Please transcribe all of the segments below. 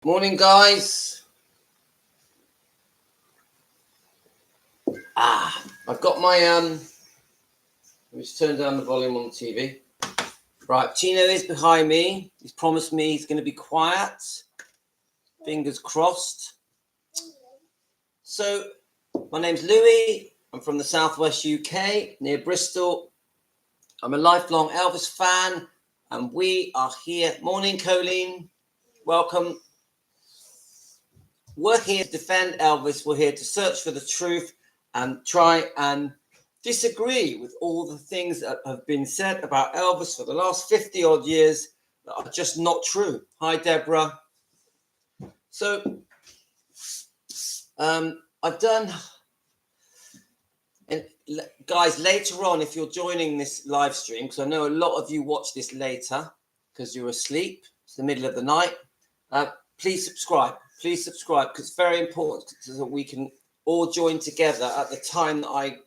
Morning, guys. I've got my let me just turn down the volume on the TV. Right, Chino is behind me. He's promised me he's going to be quiet. Fingers crossed. So, my name's Louis. I'm from the southwest UK, near Bristol. I'm a lifelong Elvis fan, and we are here. Morning, Colleen. Welcome. We're here to defend Elvis. We're here to search for the truth and try and disagree with all the things that have been said about Elvis for the last 50 odd years that are just not true. Hi, Deborah. So, I've done, and guys, later on, if you're joining this live stream, because I know a lot of you watch this later because you're asleep, it's the middle of the night, please subscribe. Please subscribe because it's very important so that we can all join together at the time that I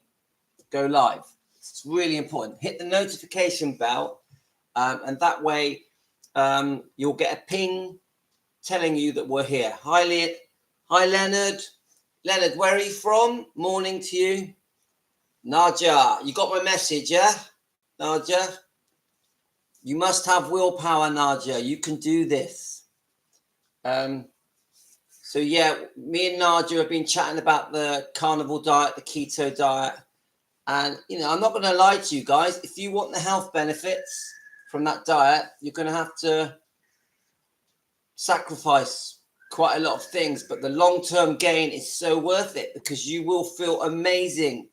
go live. It's really important. Hit the notification bell, and that way you'll get a ping telling you that we're here. Hi, Leonard. Leonard, where are you from? Morning to you. Nadia, you got my message, yeah? Nadia, you must have willpower, Nadia. You can do this. So yeah, me and Nadia have been chatting about the carnivore diet, the keto diet. And, you know, I'm not going to lie to you guys. If you want the health benefits from that diet, you're going to have to sacrifice quite a lot of things. But the long-term gain is so worth it because you will feel amazing.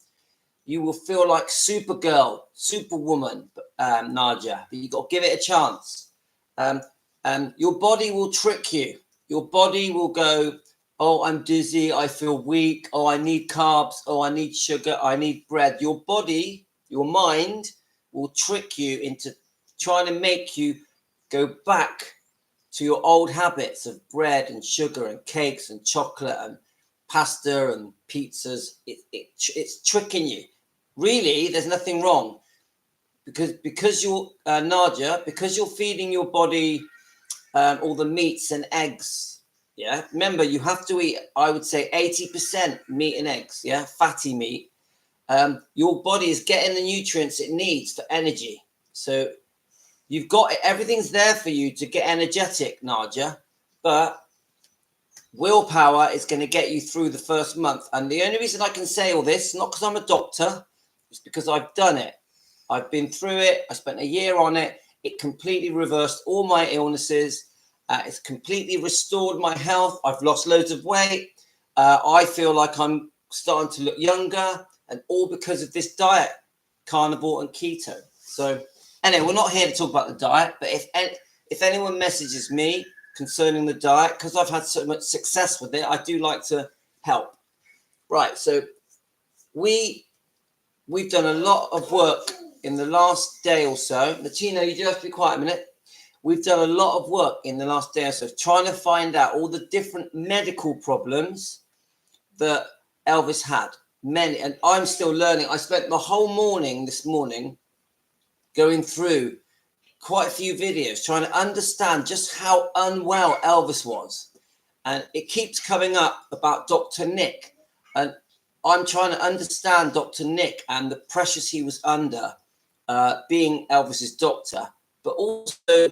You will feel like Supergirl, Superwoman, Nadia. But you've got to give it a chance. Your body will trick you. Your body will go, oh, I'm dizzy, I feel weak, oh, I need carbs, oh, I need sugar, I need bread. Your body, your mind will trick you into trying to make you go back to your old habits of bread and sugar and cakes and chocolate and pasta and pizzas. It's tricking you. Really, there's nothing wrong. Because you're, Nadia, because you're feeding your body all the meats and eggs, yeah. Remember, you have to eat, I would say, 80% meat and eggs, yeah, fatty meat. Your body is getting the nutrients it needs for energy. So you've got everything's there for you to get energetic, Nadia. But willpower is going to get you through the first month. And the only reason I can say all this, not because I'm a doctor, it's because I've done it. I've been through it. I spent a year on it. It completely reversed all my illnesses. It's completely restored my health. I've lost loads of weight. I feel like I'm starting to look younger, and all because of this diet, carnivore and keto. So anyway, we're not here to talk about the diet, but if anyone messages me concerning the diet, because I've had so much success with it, I do like to help. Right, so we've done a lot of work in the last day or so. Latino, you do have to be quiet a minute. We've done a lot of work in the last day or so trying to find out all the different medical problems that Elvis had. Many, and I'm still learning. I spent the whole morning this morning going through quite a few videos trying to understand just how unwell Elvis was. And it keeps coming up about Dr. Nick. And I'm trying to understand Dr. Nick and the pressures he was under being Elvis's doctor. But also,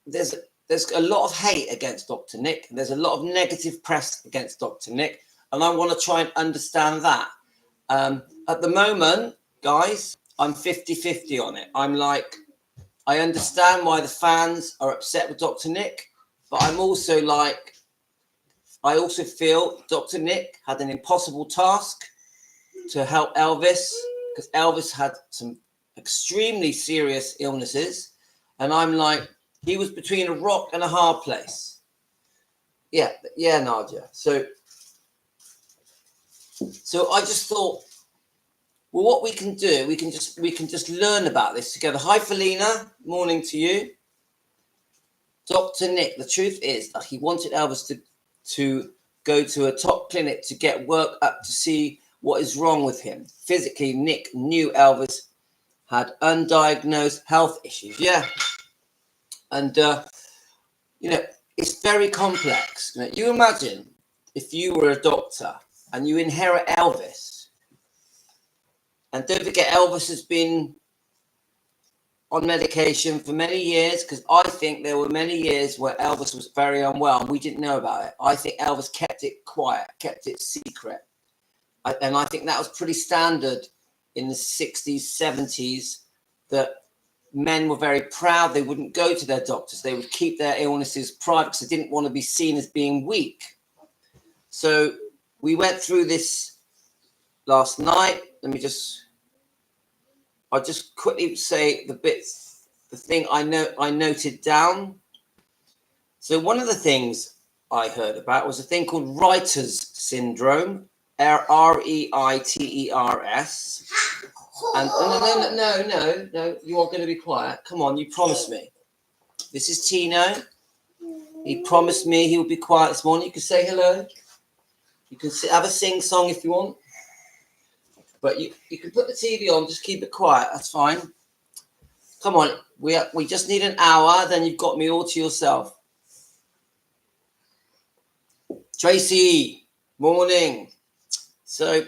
there's a lot of hate against Dr. Nick. There's a lot of negative press against Dr. Nick. And I want to try and understand that. At the moment, guys, I'm 50-50 on it. I'm like, I understand why the fans are upset with Dr. Nick, but I'm also like, I also feel Dr. Nick had an impossible task to help Elvis because Elvis had some extremely serious illnesses. And I'm like, he was between a rock and a hard place. Yeah, Nadia. So I just thought, well, what we can do, we can just learn about this together. Hi, Felina. Morning to you. Dr. Nick, the truth is that he wanted Elvis to go to a top clinic to get work up to see what is wrong with him. Physically, Nick knew Elvis had undiagnosed health issues. Yeah. And, you know, it's very complex. You imagine if you were a doctor and you inherit Elvis, and don't forget Elvis has been on medication for many years, because I think there were many years where Elvis was very unwell and we didn't know about it. I think Elvis kept it quiet, kept it secret. And I think that was pretty standard in the 60s, 70s, that men were very proud. They wouldn't go to their doctors. They would keep their illnesses private because they didn't want to be seen as being weak. So we went through this last night. I'll just quickly say the thing I noted down. So one of the things I heard about was a thing called writer's syndrome, REITERS. And no, you are going to be quiet. Come on, you promised me. This is Tino. He promised me he would be quiet this morning. You can say hello. You can have a sing song if you want. But you can put the TV on, just keep it quiet. That's fine. Come on, we just need an hour, then you've got me all to yourself. Tracy, morning. So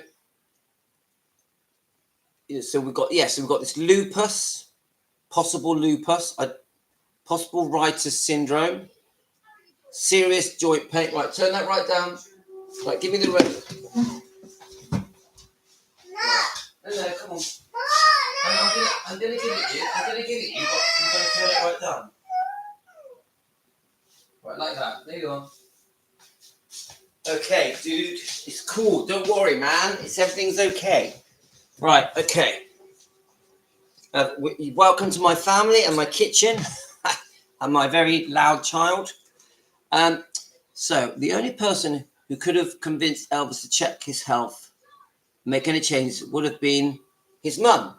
we've got this lupus, possible writer's syndrome, serious joint pain. Right, turn that right down. Right, give me the red. No, come on. I'm gonna give it you. But I'm gonna turn it right down. Right, like that. There you are. Okay, dude. It's cool. Don't worry, man. Everything's okay. Right, okay. Welcome to my family and my kitchen and my very loud child. So the only person who could have convinced Elvis to check his health, make any changes, would have been his mum.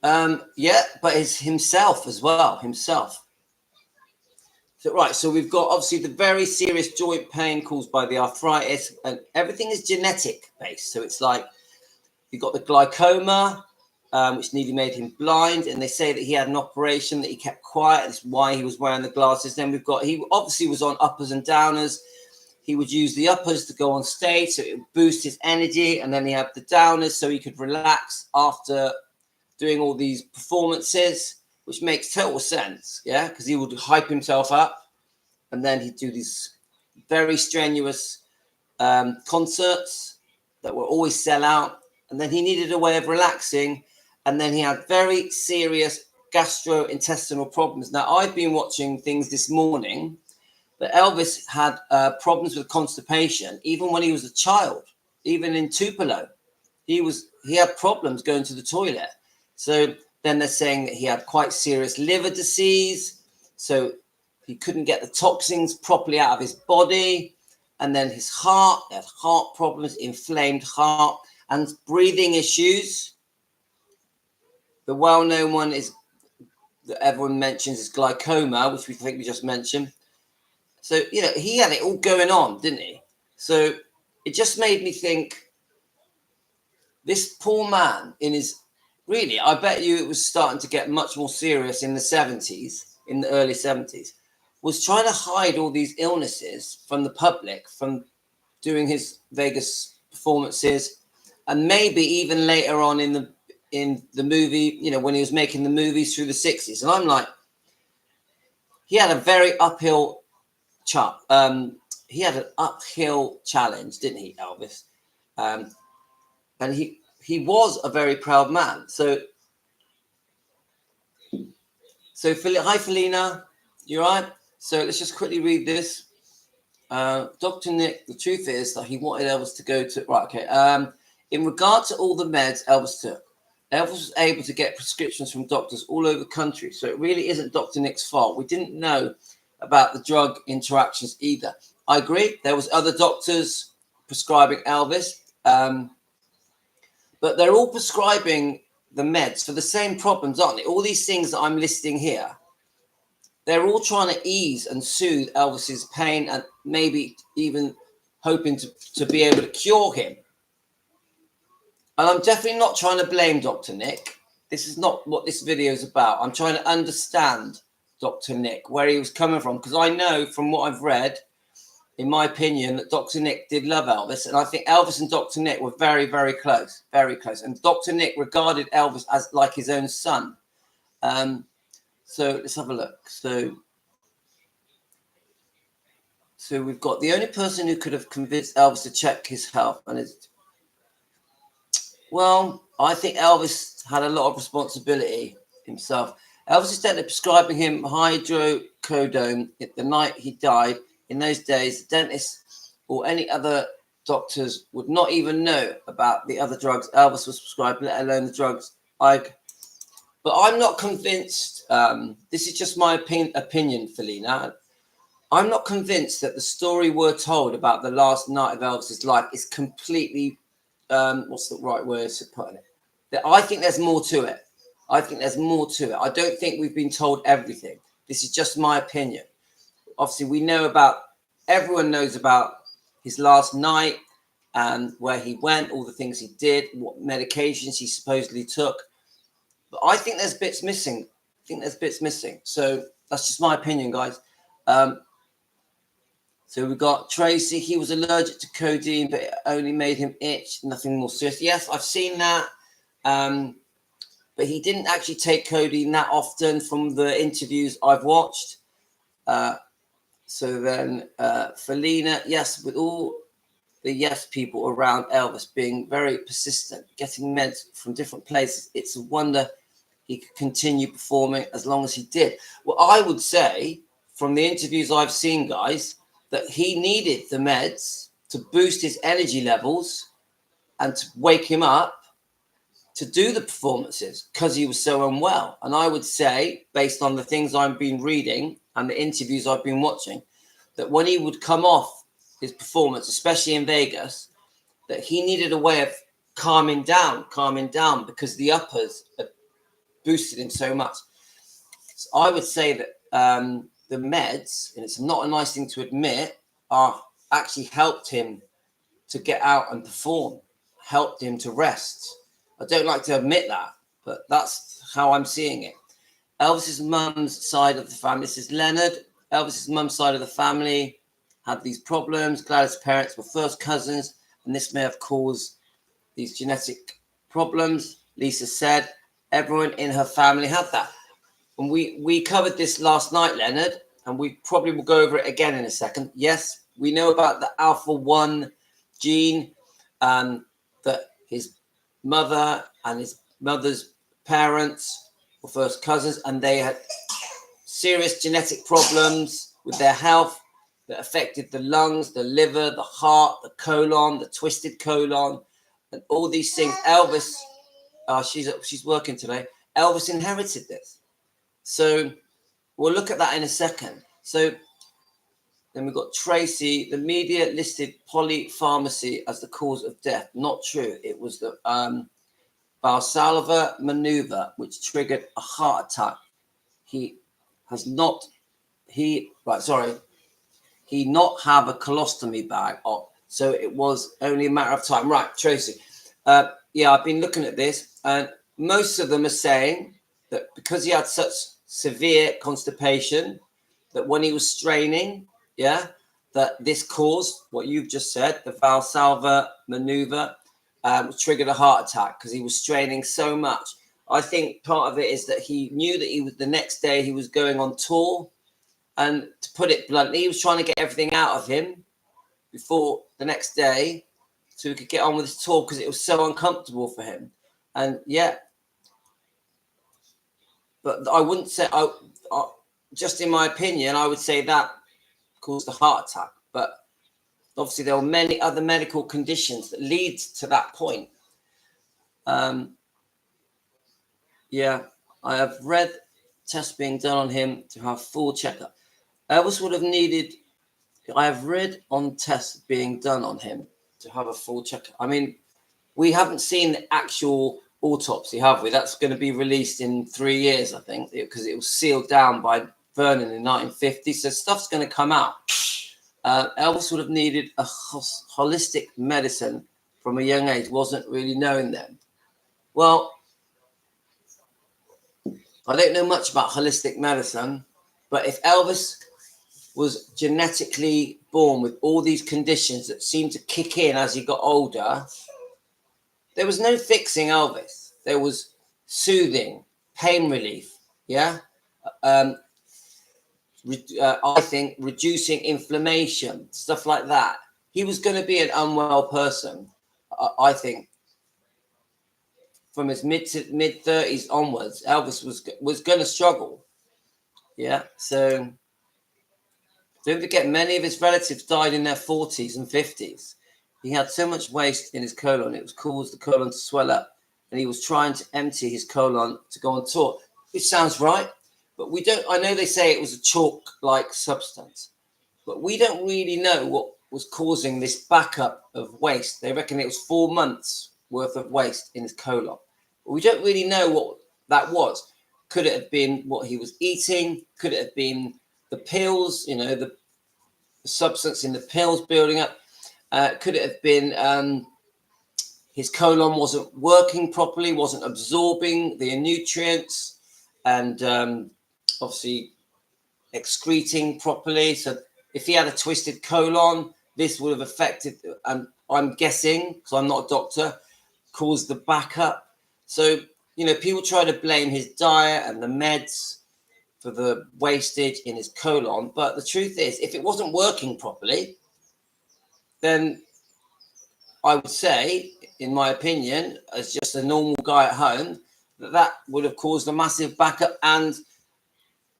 But it's himself as well, So, right, so we've got obviously the very serious joint pain caused by the arthritis, and everything is genetic based. So it's like you've got the glaucoma, which nearly made him blind, and they say that he had an operation that he kept quiet. That's why he was wearing the glasses. Then he obviously was on uppers and downers. He would use the uppers to go on stage, so it would boost his energy, and then he had the downers so he could relax after doing all these performances, which makes total sense, yeah, because he would hype himself up, and then he'd do these very strenuous concerts that will always sell out, and then he needed a way of relaxing, and then he had very serious gastrointestinal problems. Now, I've been watching things this morning, but Elvis had problems with constipation even when he was a child, even in Tupelo. He had problems going to the toilet. So then they're saying that he had quite serious liver disease, so he couldn't get the toxins properly out of his body. And then he had heart problems, inflamed heart, and breathing issues. The well-known one is that everyone mentions is glaucoma, which we think we just mentioned. So, he had it all going on, didn't he? So it just made me think, this poor man really, I bet you it was starting to get much more serious in the 70s, in the early 70s, was trying to hide all these illnesses from the public, from doing his Vegas performances, and maybe even later on in the movie, when he was making the movies through the 60s. And I'm like, he had a very uphill challenge, didn't he, Elvis? And he was a very proud man. So hi, Felina. You all right? So let's just quickly read this. Dr. Nick, the truth is that he wanted Elvis to go to... Right, okay. In regard to all the meds Elvis took, Elvis was able to get prescriptions from doctors all over the country. So it really isn't Dr. Nick's fault. We didn't know about the drug interactions either. I agree. There was other doctors prescribing Elvis. But they're all prescribing the meds for the same problems, aren't they? All these things that I'm listing here, they're all trying to ease and soothe Elvis's pain, and maybe even hoping to be able to cure him. And I'm definitely not trying to blame Dr. Nick. This is not what this video is about. I'm trying to understand Dr. Nick, where he was coming from, because I know from what I've read, in my opinion, that Dr. Nick did love Elvis, and I think Elvis and Dr. Nick were very, very close, very close. And Dr. Nick regarded Elvis as like his own son. So let's have a look. So we've got the only person who could have convinced Elvis to check his health, and it's, well, I think Elvis had a lot of responsibility himself. Elvis is definitely prescribing him hydrocodone the night he died. In those days, the dentist or any other doctors would not even know about the other drugs Elvis was prescribed, let alone the drugs but I'm not convinced. This is just my opinion, Felina. I'm not convinced that the story we're told about the last night of Elvis's life is completely, what's the right word to put in it? I think there's more to it. I don't think we've been told everything. This is just my opinion. Obviously, everyone knows about his last night and where he went, all the things he did, what medications he supposedly took. But I think there's bits missing. So that's just my opinion, guys. So we've got Tracy. He was allergic to codeine, but it only made him itch. Nothing more serious. Yes, I've seen that. But he didn't actually take codeine that often from the interviews I've watched. So then Felina, yes, with all the yes people around Elvis being very persistent, getting meds from different places, it's a wonder he could continue performing as long as he did. Well, I would say from the interviews I've seen, guys, that he needed the meds to boost his energy levels and to wake him up to do the performances because he was so unwell. And I would say, based on the things I've been reading and the interviews I've been watching, that when he would come off his performance, especially in Vegas, that he needed a way of calming down because the uppers had boosted him so much. So I would say that the meds, and it's not a nice thing to admit, are actually helped him to get out and perform, helped him to rest. I don't like to admit that, but that's how I'm seeing it. Elvis's mum's side of the family, this is Leonard. Elvis's mum's side of the family had these problems. Gladys' parents were first cousins, and this may have caused these genetic problems. Lisa said everyone in her family had that. And we covered this last night, Leonard, and we probably will go over it again in a second. Yes, we know about the alpha 1 gene, that his mother and his mother's parents were first cousins, and they had serious genetic problems with their health that affected the lungs, the liver, the heart, the colon, the twisted colon, and all these things. Elvis, she's working today. Elvis inherited this. So we'll look at that in a second. So then we've got Tracy. The media listed polypharmacy as the cause of death. Not true. It was the Valsalva maneuver, which triggered a heart attack. He not have a colostomy bag op, so it was only a matter of time. Right, Tracy. Yeah, I've been looking at this, and most of them are saying that because he had such severe constipation, that when he was straining, that this caused what you've just said, the Valsalva maneuver, triggered a heart attack because he was straining so much. I think part of it is that he knew that the next day he was going on tour. And to put it bluntly, he was trying to get everything out of him before the next day so he could get on with his tour because it was so uncomfortable for him. And but I wouldn't say, just in my opinion, I would say that caused the heart attack. But obviously there were many other medical conditions that lead to that point. I have read tests being done on him to have full checkup. Elvis would have needed, I have read on tests being done on him to have a full checkup. I mean, we haven't seen the actual autopsy, have we? That's going to be released in 3 years, I think, because it was sealed down by Vernon in 1950. So stuff's going to come out. Elvis would have needed a holistic medicine from a young age. Wasn't really known then. Well, I don't know much about holistic medicine, But if Elvis was genetically born with all these conditions that seemed to kick in as he got older, there was no fixing Elvis. There was soothing, pain relief, yeah? I think reducing inflammation, stuff like that. He was going to be an unwell person, I think. From his mid 30s onwards, Elvis was going to struggle. Yeah, so don't forget, many of his relatives died in their 40s and 50s. He had so much waste in his colon, it was caused the colon to swell up, and he was trying to empty his colon to go on tour, which sounds right, but we don't. I know they say it was a chalk-like substance, but we don't really know what was causing this backup of waste. They reckon it was 4 months worth of waste in his colon. But we don't really know what that was. Could it have been what he was eating? Could it have been the pills, the substance in the pills building up? Could it have been his colon wasn't working properly, wasn't absorbing the nutrients, and obviously excreting properly? So if he had a twisted colon, this would have affected, and I'm guessing, because I'm not a doctor, caused the backup. So, people try to blame his diet and the meds for the wastage in his colon. But the truth is, if it wasn't working properly, then I would say, in my opinion, as just a normal guy at home, that would have caused a massive backup. And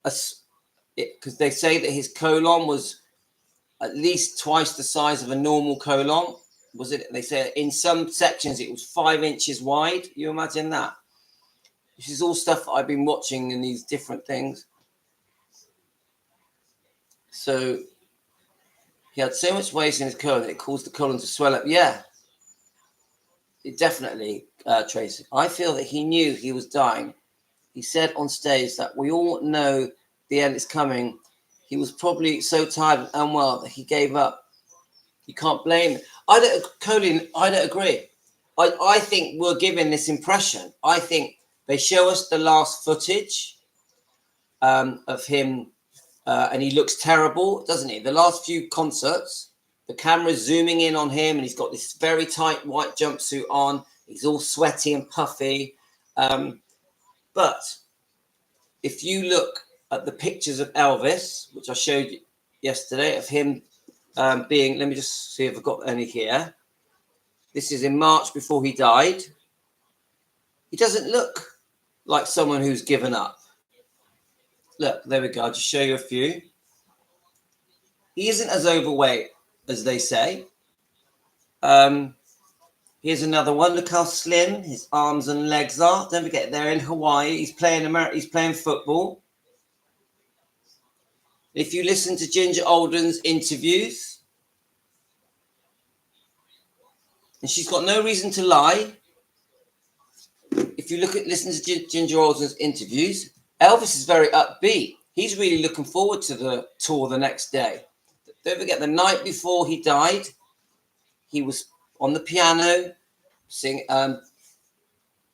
because they say that his colon was at least twice the size of a normal colon. Was it? They say in some sections it was 5 inches wide. You imagine that? This is all stuff I've been watching in these different things. So he had so much waste in his colon it caused the colon to swell up. Yeah, it definitely, Tracy. I feel that he knew he was dying. He said on stage that we all know the end is coming. He was probably so tired and unwell that he gave up. You can't blame him. Colin, I don't agree. I think we're given this impression. I think they show us the last footage of him, and he looks terrible, doesn't he? The last few concerts, the camera's zooming in on him, and he's got this very tight white jumpsuit on. He's all sweaty and puffy. But if you look at the pictures of Elvis, which I showed you yesterday, of him being, let me just see if I've got any here. This is in March before he died. He doesn't look like someone who's given up. Look, there we go. I'll just show you a few. He isn't as overweight as they say. Here's another one. Look how slim his arms and legs are. Don't forget, they're in Hawaii. He's playing football. If you listen to Ginger Alden's interviews, and she's got no reason to lie. If you listen to Ginger Alden's interviews, Elvis is very upbeat. He's really looking forward to the tour the next day. Don't forget, the night before he died, he was on the piano singing.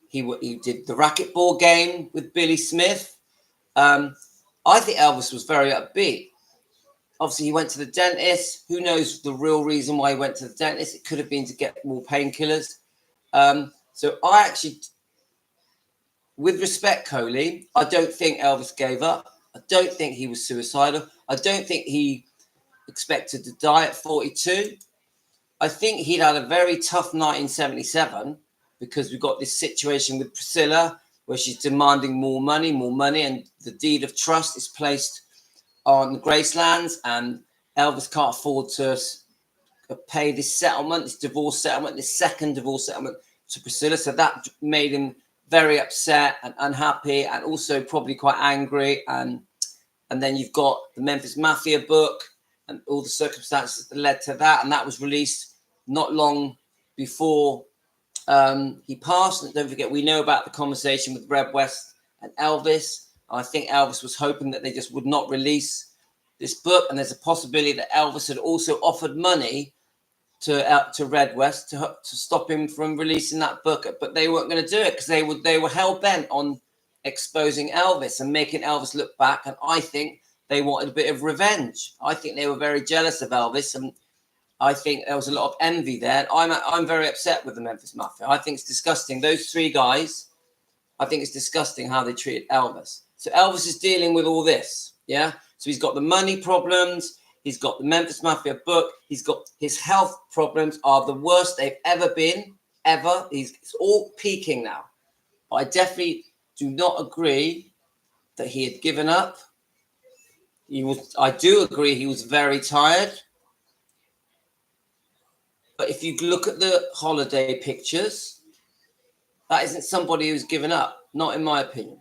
He did the racquetball game with Billy Smith. I think Elvis was very upbeat. Obviously, he went to the dentist. Who knows the real reason why he went to the dentist? It could have been to get more painkillers. So I actually, with respect, Coley, I don't think Elvis gave up. I don't think he was suicidal. I don't think he expected to die at 42. I think he'd had a very tough 1977 because we've got this situation with Priscilla where she's demanding more money, and the deed of trust is placed on the Gracelands, and Elvis can't afford to pay this settlement, this divorce settlement, this second divorce settlement to Priscilla. So that made him very upset and unhappy, and also probably quite angry. And then you've got the Memphis Mafia book and all the circumstances that led to that, and that was released not long before he passed. And don't forget, we know about the conversation with Red West and Elvis. I think Elvis was hoping that they just would not release this book, and there's a possibility that Elvis had also offered money to Red West to stop him from releasing that book, but they weren't going to do it because they were hell bent on exposing Elvis and making Elvis look back. And I think they wanted a bit of revenge. I think they were very jealous of Elvis, and I think there was a lot of envy there. I'm very upset with the Memphis Mafia. I think it's disgusting. Those three guys, I think it's disgusting how they treated Elvis. So Elvis is dealing with all this, yeah? So he's got the money problems. He's got the Memphis Mafia book. He's got his health problems are the worst they've ever been, ever. It's all peaking now. But I definitely do not agree that he had given up. I do agree he was very tired. But if you look at the holiday pictures, that isn't somebody who's given up, not in my opinion.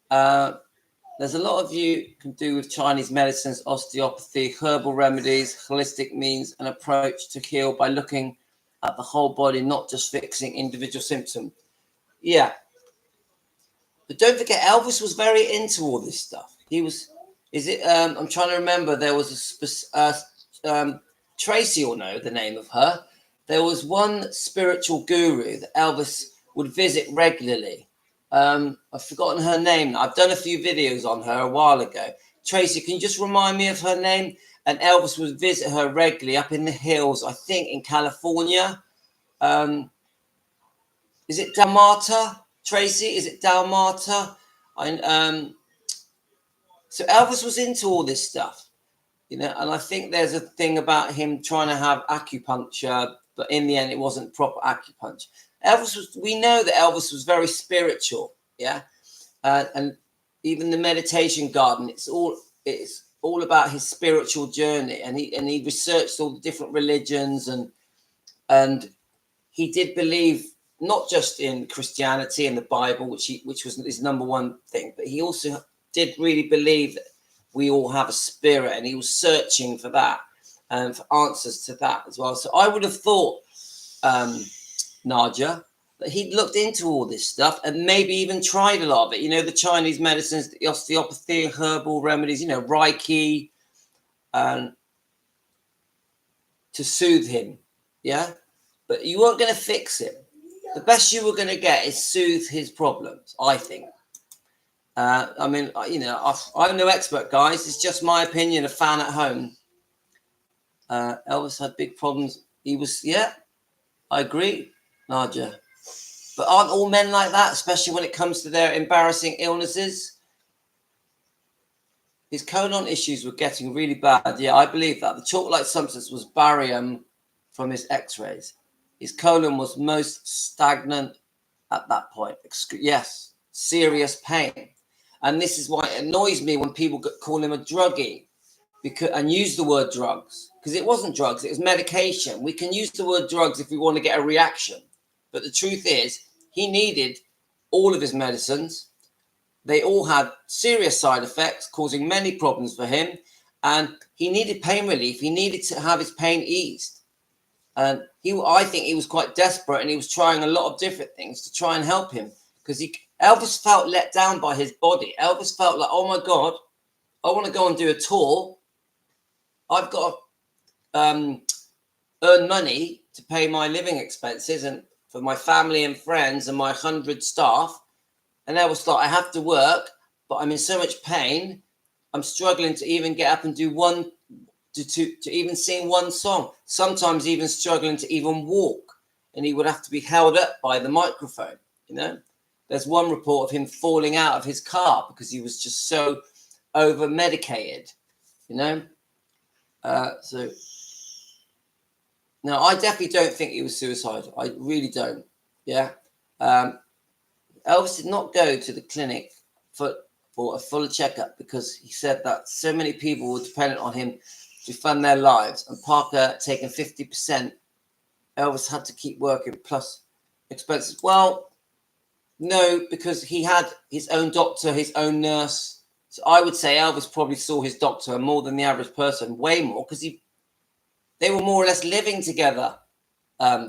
There's a lot of you can do with Chinese medicines, osteopathy, herbal remedies, holistic means, and approach to heal by looking at the whole body, not just fixing individual symptoms. Yeah. But don't forget, Elvis was very into all this stuff. He was, I'm trying to remember, there was Tracy will know the name of her. There was one spiritual guru that Elvis would visit regularly. I've forgotten her name. I've done a few videos on her a while ago. Tracy, can you just remind me of her name? And Elvis would visit her regularly up in the hills, I think in California. Is it Dalmata? Tracy, is it Dalmata? So Elvis was into all this stuff, you know, and I think there's a thing about him trying to have acupuncture, but in the end, it wasn't proper acupuncture. We know that Elvis was very spiritual, yeah, and even the meditation garden, it's all about his spiritual journey, and he researched all the different religions, and he did believe not just in Christianity and the Bible, which was his number one thing, but he also did really believe that we all have a spirit, and he was searching for that and for answers to that as well. So I would have thought, Nadia, that he'd looked into all this stuff and maybe even tried a lot of it. You know, the Chinese medicines, the osteopathy, herbal remedies, you know, Reiki, to soothe him. Yeah. But you weren't going to fix him. The best you were going to get is soothe his problems, I think. I mean, you know, I'm no expert, guys. It's just my opinion, a fan at home. Elvis had big problems. He was, yeah, I agree, Nadia. But aren't all men like that, especially when it comes to their embarrassing illnesses? His colon issues were getting really bad. Yeah, I believe that. The chalk-like substance was barium from his x-rays. His colon was most stagnant at that point. Yes, serious pain. And this is why it annoys me when people call him a druggie and use the word drugs. Because it wasn't drugs, it was medication. We can use the word drugs if we want to get a reaction. But the truth is, he needed all of his medicines. They all had serious side effects, causing many problems for him. And he needed pain relief. He needed to have his pain eased. And I think he was quite desperate, and he was trying a lot of different things to try and help him. Because Elvis felt let down by his body. Elvis felt like, oh my God, I want to go and do a tour. I've got to earn money to pay my living expenses and for my family and friends and my 100 staff. And Elvis thought, I have to work, but I'm in so much pain. I'm struggling to even get up and do to even sing one song. Sometimes even struggling to even walk. And he would have to be held up by the microphone, you know. There's one report of him falling out of his car because he was just so over-medicated, you know. So, no, I definitely don't think he was suicidal. I really don't, yeah. Elvis did not go to the clinic for a full checkup because he said that so many people were dependent on him to fund their lives. And Parker taking 50%, Elvis had to keep working plus expenses. Well, no, because he had his own doctor, his own nurse. So I would say Elvis probably saw his doctor more than the average person, way more, because they were more or less living together,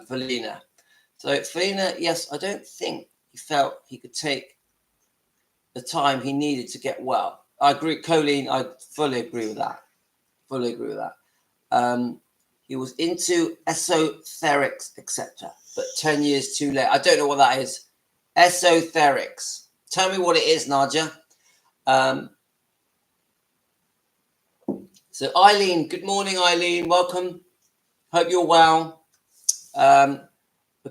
Felina. So Felina, yes, I don't think he felt he could take the time he needed to get well. I agree, Colleen, I fully agree with that. Fully agree with that. He was into esoterics, etc. But 10 years too late. I don't know what that is. Esoterics. Tell me what it is, Nadia. So Eileen, good morning, Eileen. Welcome. Hope you're well. The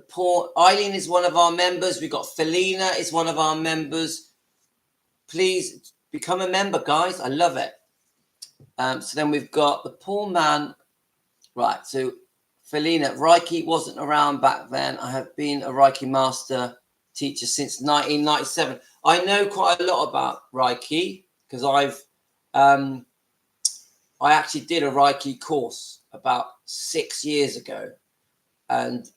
poor Eileen is one of our members. We've got Felina is one of our members. Please become a member, guys. I love it. So then we've got the poor man. Right. So Felina, Reiki wasn't around back then. I have been a Reiki master teacher since 1997. I know quite a lot about Reiki because I actually did a Reiki course about 6 years ago, and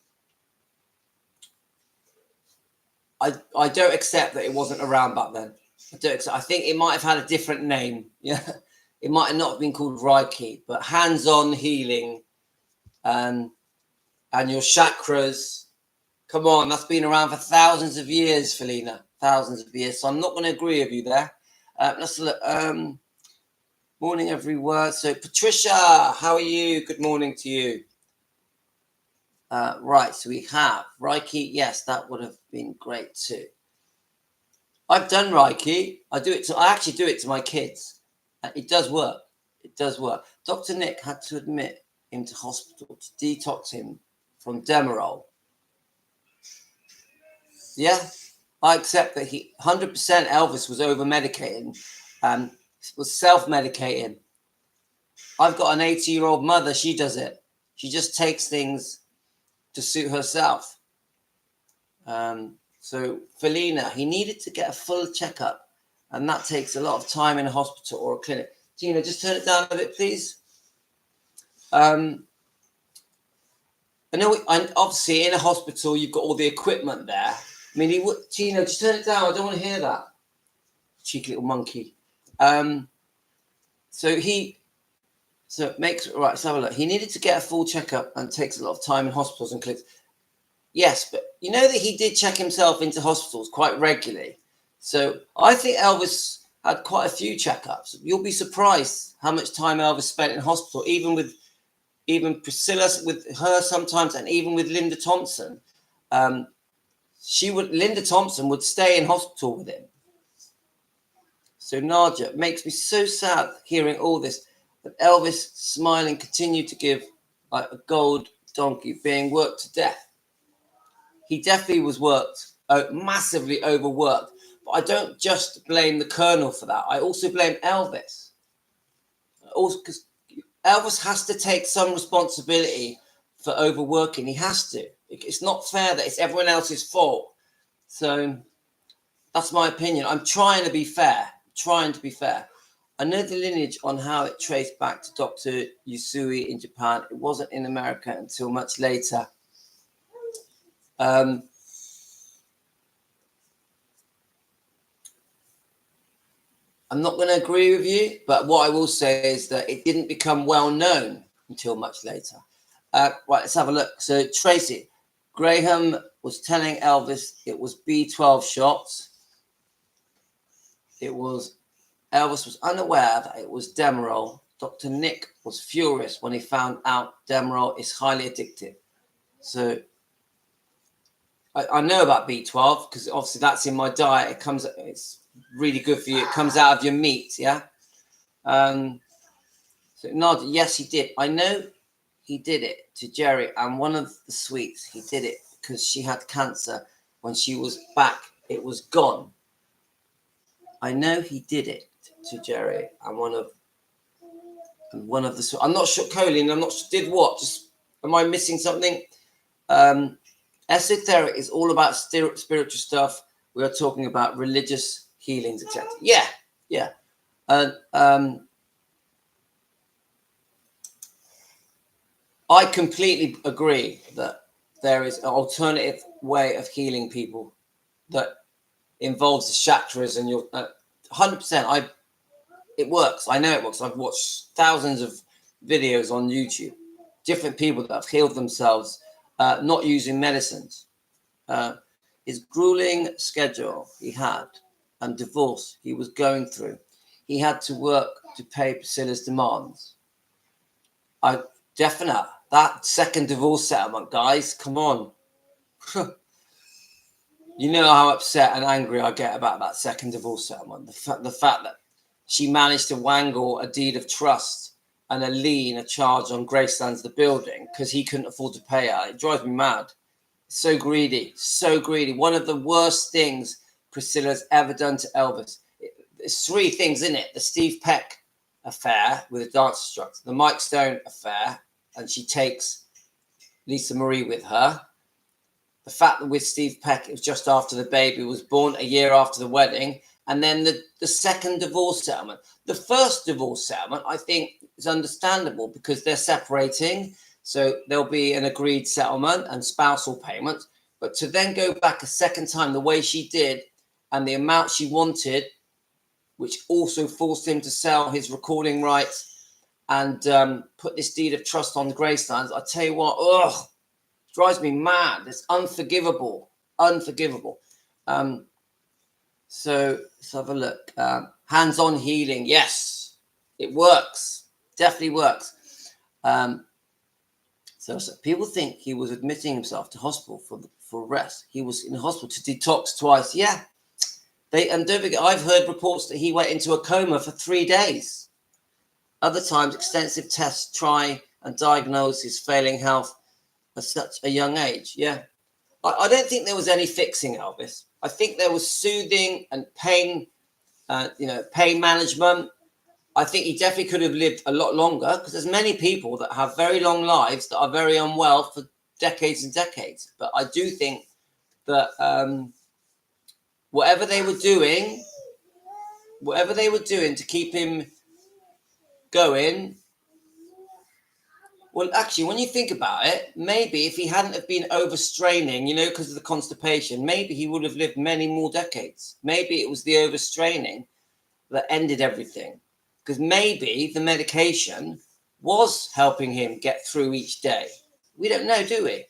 I don't accept that it wasn't around back then. I think it might have had a different name. Yeah, it might have not been called Reiki, but hands-on healing and your chakras. Come on, that's been around for thousands of years, Felina. Thousands of years. So I'm not going to agree with you there. Let's look. Morning, everyone. So Patricia, how are you? Good morning to you. Right, so we have Reiki. Yes, that would have been great too. I've done Reiki. I actually do it to my kids. It does work. It does work. Dr. Nick had to admit him to hospital to detox him from Demerol. Yeah, I accept that 100% Elvis was over-medicating, was self-medicating. I've got an 80-year-old mother. She does it. She just takes things to suit herself. So Felina, he needed to get a full checkup, and that takes a lot of time in a hospital or a clinic. Tina, just turn it down a bit, please. I know, obviously in a hospital you've got all the equipment there. I mean, Tina, just turn it down. I don't want to hear that. Cheeky little monkey. So it makes right. Let's have a look. He needed to get a full checkup, and takes a lot of time in hospitals and clinics. Yes, but you know that he did check himself into hospitals quite regularly. So I think Elvis had quite a few checkups. You'll be surprised how much time Elvis spent in hospital, even Priscilla with her sometimes, and even with Linda Thompson. Linda Thompson would stay in hospital with him. So Nadia, it makes me so sad hearing all this. But Elvis, smiling, continued to give like a gold donkey, being worked to death. He definitely was massively overworked. But I don't just blame the Colonel for that. I also blame Elvis. Also, because Elvis has to take some responsibility for overworking. He has to. It's not fair that it's everyone else's fault. So that's my opinion. I'm trying to be fair. I know the lineage on how it traced back to Dr. Usui in Japan. It wasn't in America until much later. I'm not going to agree with you, but what I will say is that it didn't become well known until much later. Right, let's have a look. So Tracy, Graham was telling Elvis it was B12 shots. Elvis was unaware that it was Demerol. Dr. Nick was furious when he found out Demerol is highly addictive. So I know about B12 because obviously that's in my diet. It's really good for you. It comes out of your meat, yeah. So Nadia, yes, he did. I know he did it to Jerry, and one of the sweets he did it because she had cancer. When she was back, it was gone. I know he did it to Jerry, and one of the. I'm not sure, Colleen. I'm not sure. Did what? Just am I missing something? Esoteric is all about spiritual stuff. We are talking about religious healings, etc. Yeah. And I completely agree that there is an alternative way of healing people that involves the chakras, and you're 100%. It works. I know it works. I've watched thousands of videos on YouTube, different people that have healed themselves, not using medicines. His grueling schedule he had, and divorce he was going through, he had to work to pay Priscilla's demands. Definitely that second divorce settlement, guys. Come on. You know how upset and angry I get about that second divorce settlement. The fact that she managed to wangle a deed of trust and a charge on Graceland's the building because he couldn't afford to pay her. It drives me mad. So greedy, so greedy. One of the worst things Priscilla's ever done to Elvis. There's three things in it: the Steve Peck affair with a dance instructor, the Mike Stone affair, and she takes Lisa Marie with her. The fact that with Steve Peck, it was just after the baby was born, a year after the wedding, and then the second divorce settlement. The first divorce settlement, I think, is understandable because they're separating, so there'll be an agreed settlement and spousal payments. But to then go back a second time the way she did and the amount she wanted, which also forced him to sell his recording rights and put this deed of trust on Graceland's, I tell you what, drives me mad. It's unforgivable. Unforgivable. So let's have a look. Hands-on healing. Yes, it works. Definitely works. So people think he was admitting himself to hospital for rest. He was in hospital to detox twice. Yeah. And don't forget, I've heard reports that he went into a coma for 3 days. Other times, extensive tests try and diagnose his failing health at such a young age. Yeah. I don't think there was any fixing Elvis. I think there was soothing and pain, pain management. I think he definitely could have lived a lot longer because there's many people that have very long lives that are very unwell for decades and decades. But I do think that whatever they were doing to keep him going. Well, actually, when you think about it, maybe if he hadn't have been overstraining, because of the constipation, maybe he would have lived many more decades. Maybe it was the overstraining that ended everything. Because maybe the medication was helping him get through each day. We don't know, do we?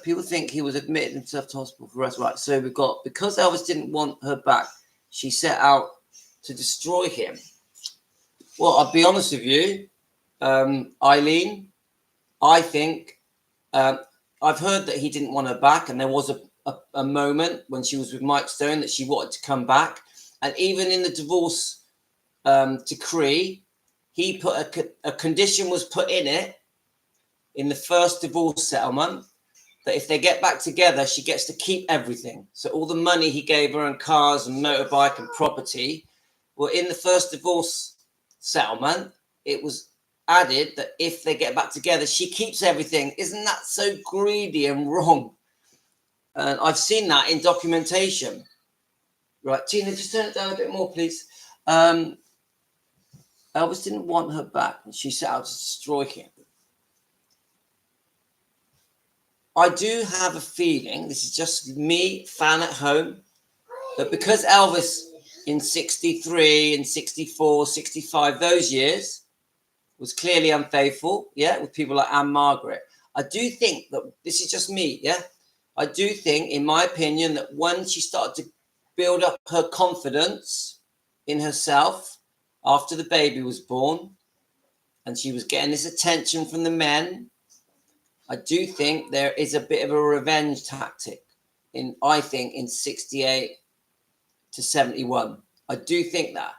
People think he was admitted himself to hospital for rest. Right, so we've got, because Elvis didn't want her back, she set out to destroy him. Well, I'll be honest with you, Eileen, I think I've heard that he didn't want her back, and there was a moment when she was with Mike Stone that she wanted to come back. And even in the divorce decree, he put a condition was put in it in the first divorce settlement that if they get back together, she gets to keep everything. So all the money he gave her and cars and motorbike and property, well, in the first divorce settlement, it was added that if they get back together, she keeps everything. Isn't that so greedy and wrong? And I've seen that in documentation. Right, Tina, just turn it down a bit more, please. Elvis didn't want her back, and she set out to destroy him. I do have a feeling, this is just me, fan at home, that because Elvis in 63 and 64, 65, those years, was clearly unfaithful, with people like Anne Margaret. I do think that, this is just me, I do think, in my opinion, that when she started to build up her confidence in herself after the baby was born, and she was getting this attention from the men, I do think there is a bit of a revenge tactic in 68 to 71. I do think that,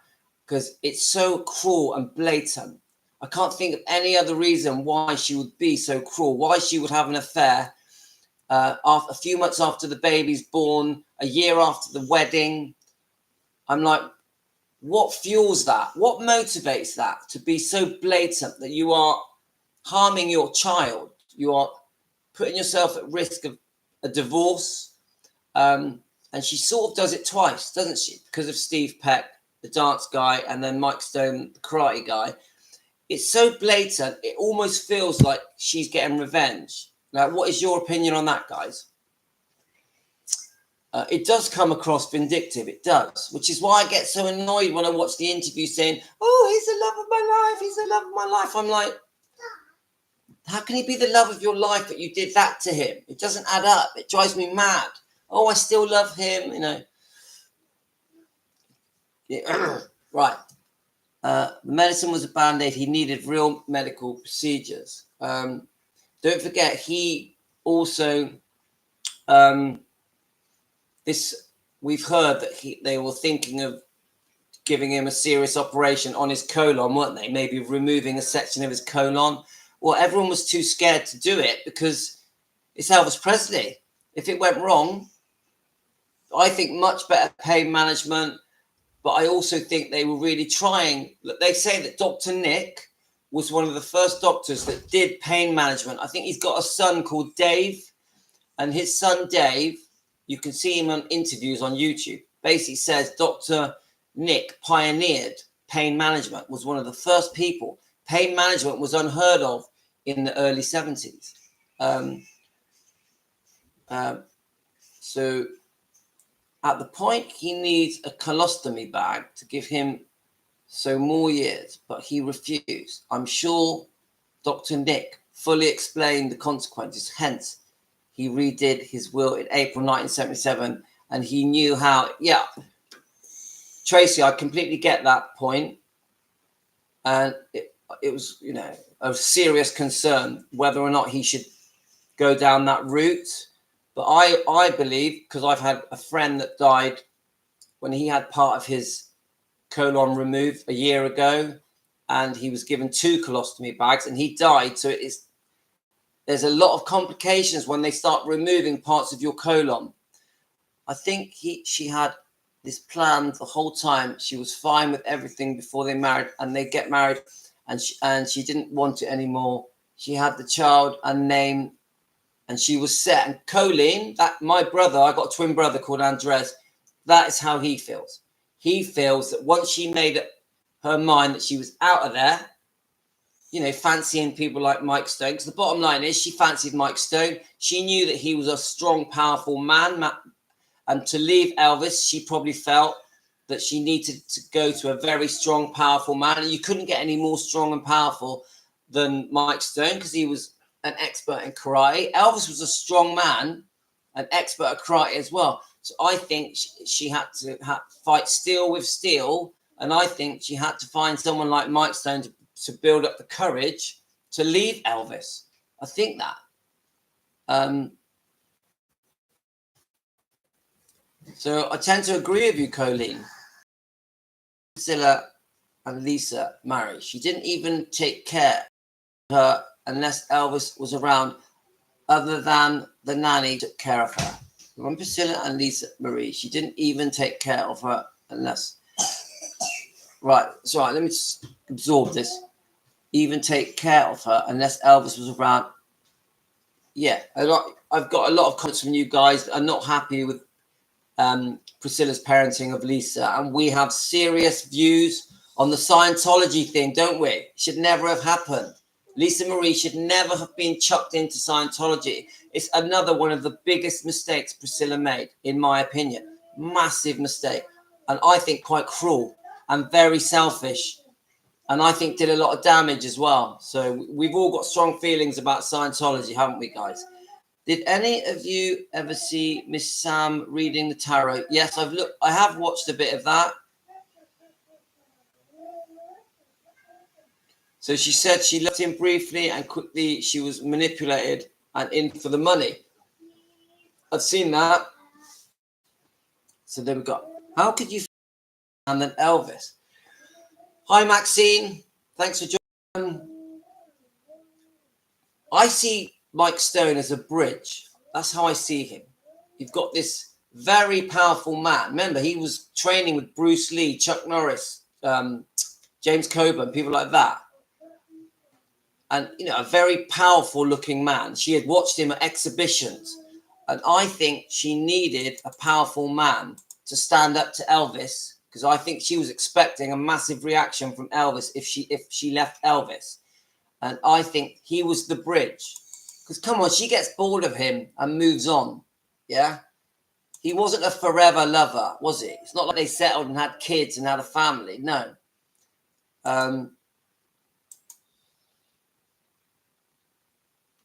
because it's so cruel and blatant. I can't think of any other reason why she would be so cruel, why she would have an affair a few months after the baby's born, a year after the wedding. I'm like, what fuels that? What motivates that to be so blatant that you are harming your child? You are putting yourself at risk of a divorce. And she sort of does it twice, doesn't she? Because of Steve Peck, the dance guy, and then Mike Stone, the karate guy. It's so blatant, it almost feels like she's getting revenge. Now, what is your opinion on that, guys? It does come across vindictive, it does, which is why I get so annoyed when I watch the interview saying, oh, he's the love of my life, he's the love of my life. I'm like, how can he be the love of your life that you did that to him? It doesn't add up. It drives me mad. Oh, I still love him, Yeah. Right. The medicine was a Band-Aid. He needed real medical procedures. Don't forget, he also, we've heard that they were thinking of giving him a serious operation on his colon, weren't they? Maybe removing a section of his colon. Well, everyone was too scared to do it because it's Elvis Presley. If it went wrong, I think much better pain management. But I also think they were really trying. They say that Dr. Nick was one of the first doctors that did pain management. I think he's got a son called Dave, and his son Dave, you can see him on interviews on YouTube, basically says Dr. Nick pioneered pain management, was one of the first people. Pain management was unheard of in the early 70s. So at the point he needs a colostomy bag to give him more years, but he refused. I'm sure Dr. Nick fully explained the consequences. Hence, he redid his will in April 1977, and he knew how. Yeah, Tracy, I completely get that point, and it was, a serious concern whether or not he should go down that route. But I believe, because I've had a friend that died when he had part of his colon removed a year ago, and he was given 2 colostomy bags and he died. So there's a lot of complications when they start removing parts of your colon. I think she had this plan the whole time. She was fine with everything before they married, and they get married, and she didn't want it anymore. She had the child and name, and she was set. And Colleen, that my brother, I got a twin brother called Andres. That is how he feels. He feels that once she made up her mind that she was out of there, fancying people like Mike Stone. Because the bottom line is, she fancied Mike Stone. She knew that he was a strong, powerful man. And to leave Elvis, she probably felt that she needed to go to a very strong, powerful man. And you couldn't get any more strong and powerful than Mike Stone, because he was an expert in karate. Elvis was a strong man, an expert at karate as well. So I think she had to fight steel with steel. And I think she had to find someone like Mike Stone to build up the courage to leave Elvis. I think that. So I tend to agree with you, Colleen. Priscilla and Lisa married. She didn't even take care of her unless Elvis was around, other than the nanny took care of her. When Priscilla and Lisa Marie, she didn't even take care of her unless... Right, so let me just absorb this. Even take care of her unless Elvis was around. Yeah, I've got a lot of comments from you guys that are not happy with Priscilla's parenting of Lisa, and we have serious views on the Scientology thing, don't we? It should never have happened. Lisa Marie should never have been chucked into Scientology. It's another one of the biggest mistakes Priscilla made, in my opinion. Massive mistake. And I think quite cruel and very selfish. And I think did a lot of damage as well. So we've all got strong feelings about Scientology, haven't we, guys? Did any of you ever see Miss Sam reading the tarot? Yes, I have watched a bit of that. So she said she loved him briefly and quickly she was manipulated and in for the money. I've seen that. So there we go. How could you and then Elvis? Hi, Maxine. Thanks for joining. I see Mike Stone as a bridge. That's how I see him. You've got this very powerful man. Remember, he was training with Bruce Lee, Chuck Norris, James Coburn, people like that. And, a very powerful looking man. She had watched him at exhibitions. And I think she needed a powerful man to stand up to Elvis, because I think she was expecting a massive reaction from Elvis if she left Elvis. And I think he was the bridge. Because, come on, she gets bored of him and moves on. Yeah? He wasn't a forever lover, was he? It's not like they settled and had kids and had a family. No.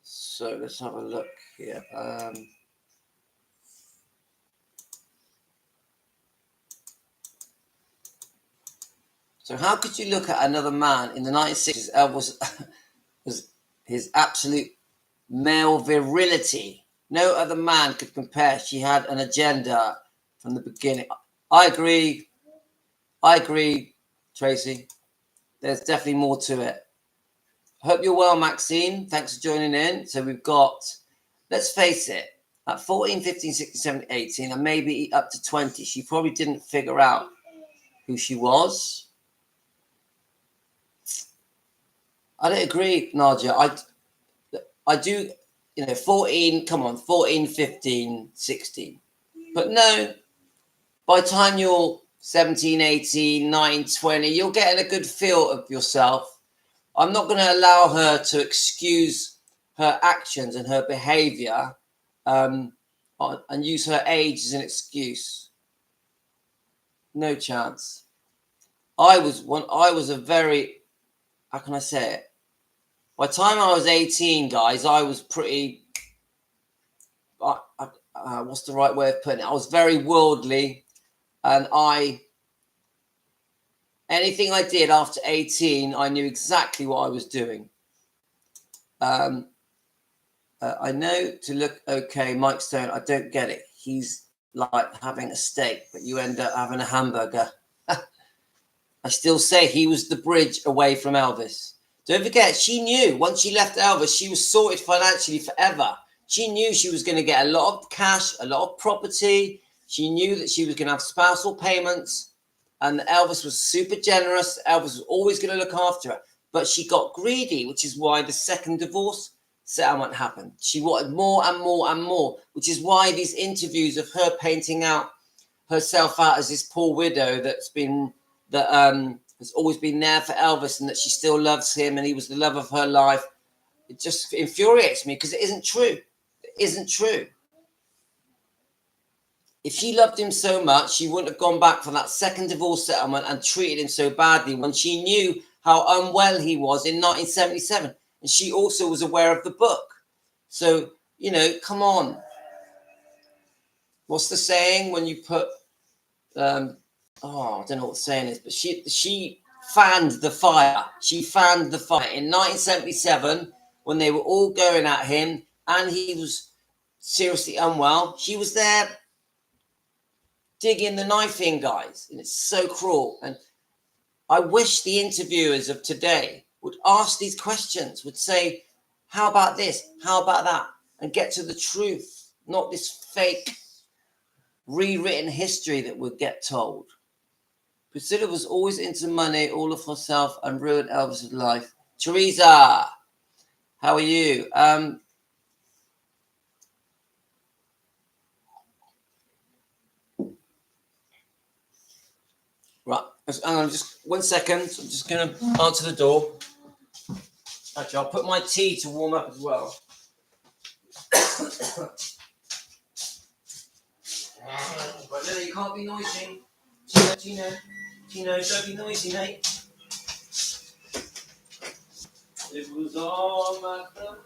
So let's have a look here. So how could you look at another man in the 1960s? Elvis was his absolute male virility. No other man could compare. She had an agenda from the beginning. I agree. I agree, Tracy. There's definitely more to it. Hope you're well, Maxine. Thanks for joining in. So we've got, let's face it, at 14, 15, 16, 17, 18, and maybe up to 20, she probably didn't figure out who she was. I don't agree, Nadia. I do, 14, come on, 14, 15, 16. But no, by the time you're 17, 18, 19, 20, you're getting a good feel of yourself. I'm not going to allow her to excuse her actions and her behavior and use her age as an excuse. No chance. I was a very, how can I say it? By the time I was 18, guys, I was pretty, what's the right way of putting it? I was very worldly, and anything I did after 18, I knew exactly what I was doing. I know to look okay, Mike Stone, I don't get it. He's like having a steak, but you end up having a hamburger. I still say he was the bridge away from Elvis. Don't forget, she knew once she left Elvis, she was sorted financially forever. She knew she was going to get a lot of cash, a lot of property. She knew that she was going to have spousal payments, and Elvis was super generous. Elvis was always going to look after her. But she got greedy, which is why the second divorce settlement happened. She wanted more and more and more, which is why these interviews of her painting out herself out as this poor widow has always been there for Elvis and that she still loves him and he was the love of her life. It just infuriates me because it isn't true. It isn't true. If she loved him so much, she wouldn't have gone back for that second divorce settlement and treated him so badly when she knew how unwell he was in 1977. And she also was aware of the book. So, come on. What's the saying when you put... I don't know what the saying is, but she fanned the fire. She fanned the fire in 1977 when they were all going at him and he was seriously unwell. She was there digging the knife in, guys, and it's so cruel. And I wish the interviewers of today would ask these questions, would say, how about this? How about that? And get to the truth, not this fake rewritten history that would get told. Priscilla was always into money, all of herself, and ruined Elvis's life. Teresa, how are you? Right, hang on, just 1 second. I'm just going to answer the door. Actually, I'll put my tea to warm up as well. But no, you can't be noisy. Tino, don't be noisy, mate. It was all my time.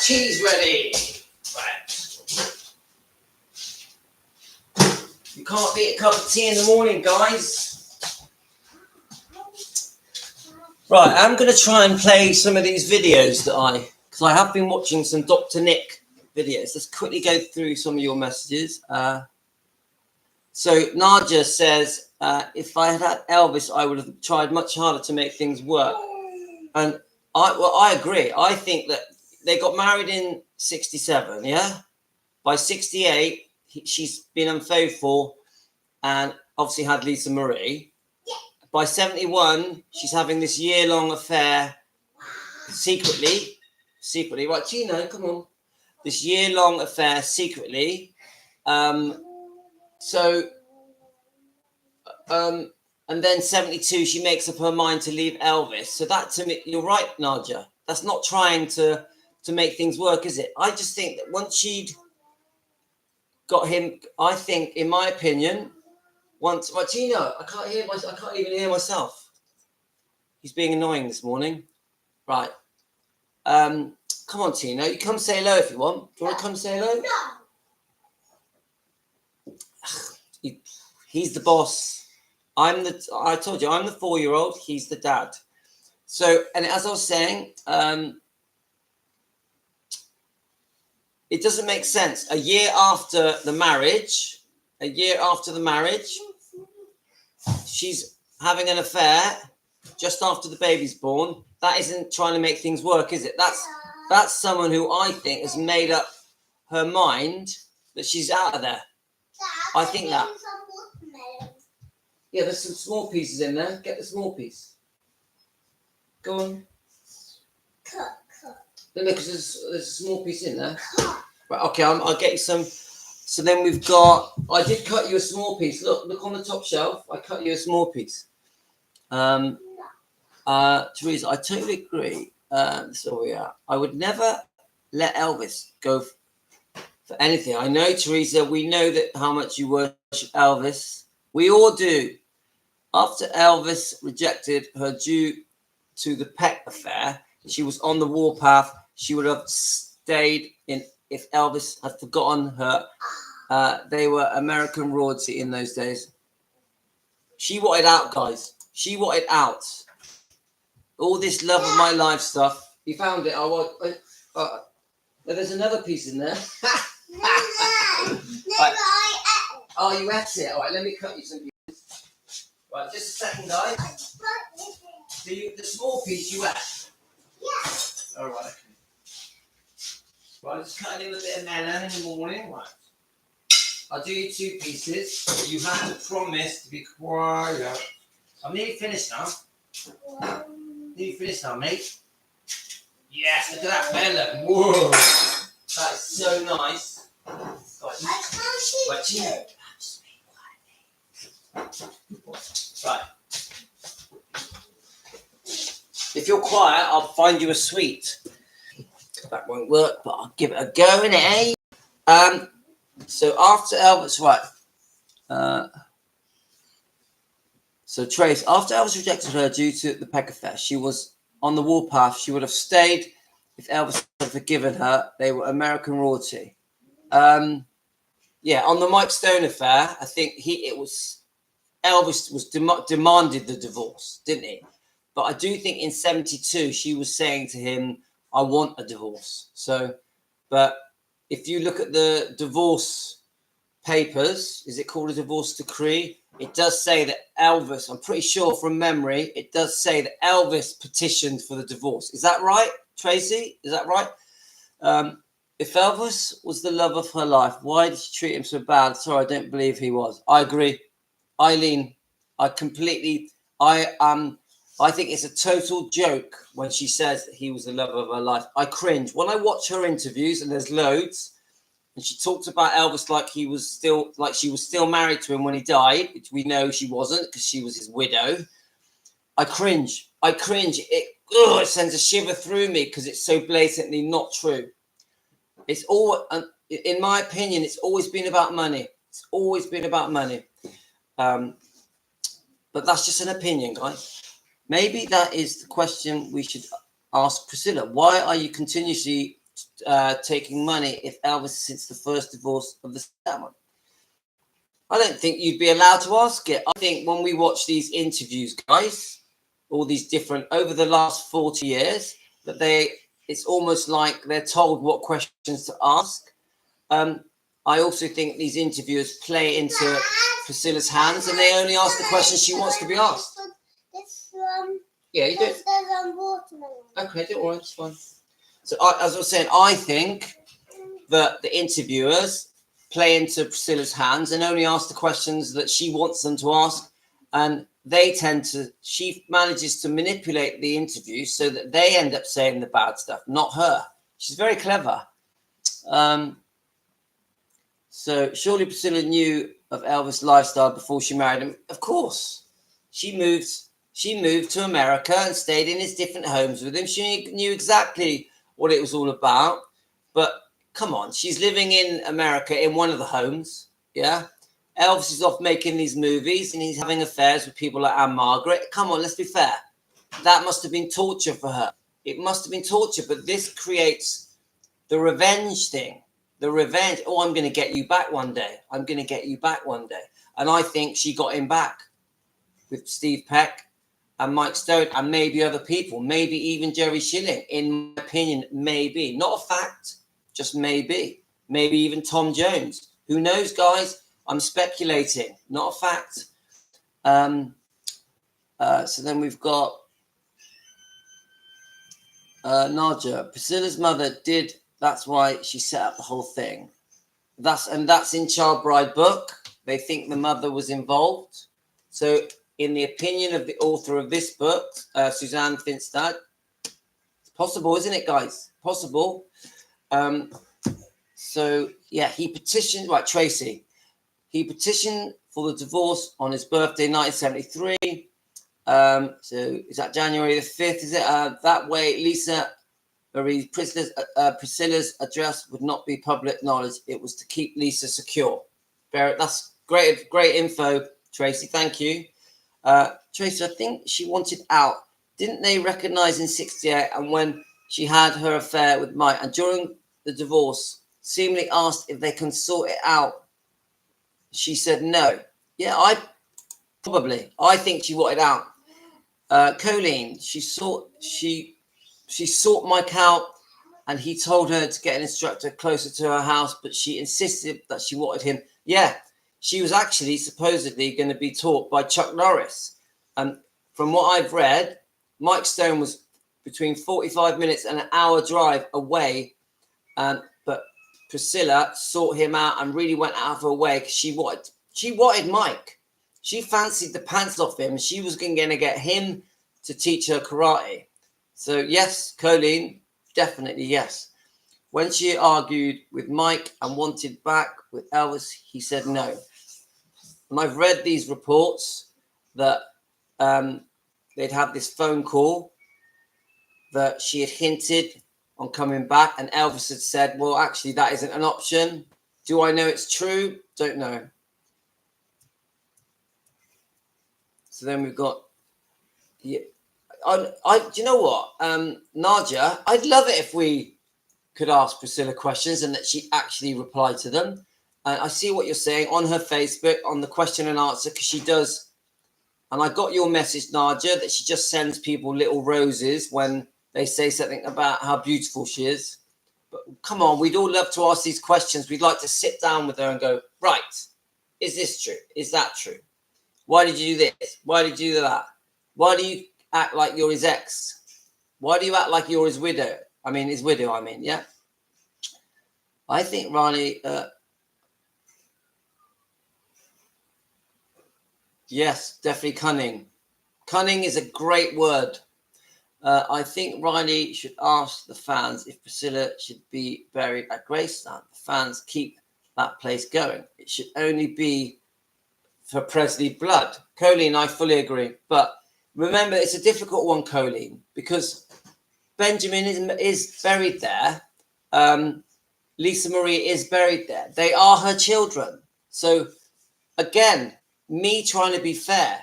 Tea's ready. Right. You can't beat a cup of tea in the morning, guys. Right, I'm going to try and play some of these videos because I have been watching some Dr. Nick videos. Let's quickly go through some of your messages. So Nadia says, if I had had Elvis, I would have tried much harder to make things work. And I agree. I think that they got married in 67, yeah? By 68, she's been unfaithful and obviously had Lisa Marie. Yeah. By 71, she's having this year-long affair secretly. Right, Gino, come on. This year-long affair secretly. And then 72, she makes up her mind to leave Elvis. So that, to me, you're right, Nadia. That's not trying to make things work, is it? I just think that once she'd got him, I think, in my opinion, once Martino, I can't even hear myself. He's being annoying this morning. Right. Come on, Tino. You come say hello if you want. Do you want to come say hello? No. He's the boss. I told you, I'm the 4-year-old. He's the dad. So, and as I was saying, it doesn't make sense. A year after the marriage, she's having an affair just after the baby's born. That isn't trying to make things work, is it? That's someone who I think has made up her mind that she's out of there. I think that. Yeah, there's some small pieces in there. Get the small piece. Go on. Cut. No, because there's a small piece in there. Right, okay, I'll get you some. So then we've got. I did cut you a small piece. Look on the top shelf. I cut you a small piece. Teresa, I totally agree. So yeah, I would never let Elvis go for anything. I know, Teresa. We know that how much you worship Elvis. We all do. After Elvis rejected her due to the Peck affair, she was on the warpath. She would have stayed in if Elvis had forgotten her. They were American royalty in those days. She wanted out, guys. She wanted out. All this love of my life stuff. You found it. There's another piece in there. Right. Oh, you ate it. All right, let me cut you some pieces. Right, just a second, guys. The small piece you ate. Yeah. All right. Right, just cutting in a bit of melon in the morning. Right. I'll do you 2 pieces. You have to promise to be quiet. I'm nearly finished now. Nearly finished now, mate. Yes, look at that melon. Whoa. That is so nice. Right, right. If you're quiet, I'll find you a sweet. That won't work, but I'll give it a go, innit, eh? So after Elvis, right. So Trace, after Elvis rejected her due to the Peck affair, she was on the warpath. She would have stayed if Elvis had forgiven her. They were American royalty. Yeah, on the Mike Stone affair, I think Elvis was demanded the divorce, didn't he? But I do think in 72, she was saying to him, I want a divorce. So, but if you look at the divorce papers, is it called a divorce decree? It does say that Elvis, I'm pretty sure from memory, it does say that Elvis petitioned for the divorce. Is that right, Tracy? Is that right? If Elvis was the love of her life, why did she treat him so bad? Sorry, I don't believe he was. I agree. Eileen, I think it's a total joke when she says that he was the love of her life. I cringe. When I watch her interviews, and there's loads, and she talked about Elvis like she was still married to him when he died, which we know she wasn't because she was his widow. I cringe. It sends a shiver through me because it's so blatantly not true. It's all, in my opinion, it's always been about money. It's always been about money. But that's just an opinion, guys. Maybe that is the question we should ask Priscilla. Why are you continuously taking money if Elvis since the first divorce of the second? I don't think you'd be allowed to ask it. I think when we watch these interviews, guys, all these different over the last 40 years, that it's almost like they're told what questions to ask. I also think these interviewers play into Priscilla's hands and they only ask the questions she wants to be asked. Yeah, you do. Okay, don't worry, it's fine. So as I was saying, I think that the interviewers play into Priscilla's hands and only ask the questions that she wants them to ask. And she manages to manipulate the interview so that they end up saying the bad stuff, not her. She's very clever. So surely Priscilla knew of Elvis' lifestyle before she married him. Of course. She moved to America and stayed in his different homes with him. She knew exactly what it was all about. But come on, she's living in America in one of the homes. Yeah. Elvis is off making these movies and he's having affairs with people like Anne Margaret. Come on, let's be fair. That must have been torture for her. It must have been torture, but this creates the revenge thing. The revenge. Oh, I'm going to get you back one day. I'm going to get you back one day. And I think she got him back with Steve Peck and Mike Stone and maybe other people, maybe even Jerry Schilling, in my opinion, maybe. Not a fact, just maybe. Maybe even Tom Jones. Who knows, guys? I'm speculating, not a fact. So then we've got Naja. Priscilla's mother did. That's why she set up the whole thing. That's in Child Bride book. They think the mother was involved. So in the opinion of the author of this book, Suzanne Finstad, it's possible, isn't it, guys? Possible. So yeah, he petitioned. Right, Tracy. He petitioned for the divorce on his birthday, 1973. So is that January the 5th? Is it? That way, Lisa Marie Priscilla's address would not be public knowledge. It was to keep Lisa secure. That's great info, Tracy. Thank you. Tracy, I think she wanted out. Didn't they recognize in 68 and when she had her affair with Mike and during the divorce, seemingly asked if they can sort it out? She said no. Yeah, I think she wanted out. Colleen, she sought Mike out and he told her to get an instructor closer to her house, but she insisted that she wanted him. Yeah, she was actually supposedly going to be taught by Chuck Norris. And from what I've read, Mike Stone was between 45 minutes and an hour drive away. But Priscilla sought him out and really went out of her way because she wanted Mike. She fancied the pants off him. She was going to get him to teach her karate. So yes, Colleen, definitely yes. When she argued with Mike and wanted back with Elvis, he said no. And I've read these reports that they'd have this phone call that she had hinted on coming back, and Elvis had said, well, actually, that isn't an option. Do I know it's true? Don't know. So then we've got, yeah, do you know what, Nadia, I'd love it if we could ask Priscilla questions and that she actually replied to them. I see what you're saying on her Facebook, on the question and answer, because she does. And I got your message, Nadia, that she just sends people little roses when they say something about how beautiful she is. But come on, we'd all love to ask these questions. We'd like to sit down with her and go, right, is this true? Is that true? Why did you do this? Why did you do that? Why do you act like you're his ex? Why do you act like you're his widow? Yeah. I think Ronnie, yes, definitely cunning. Cunning is a great word. I think Riley should ask the fans if Priscilla should be buried at Graceland. The fans keep that place going. It should only be for Presley blood. Colleen, I fully agree. But remember, it's a difficult one, Colleen, because Benjamin is buried there. Lisa Marie is buried there. They are her children. So, again, me trying to be fair,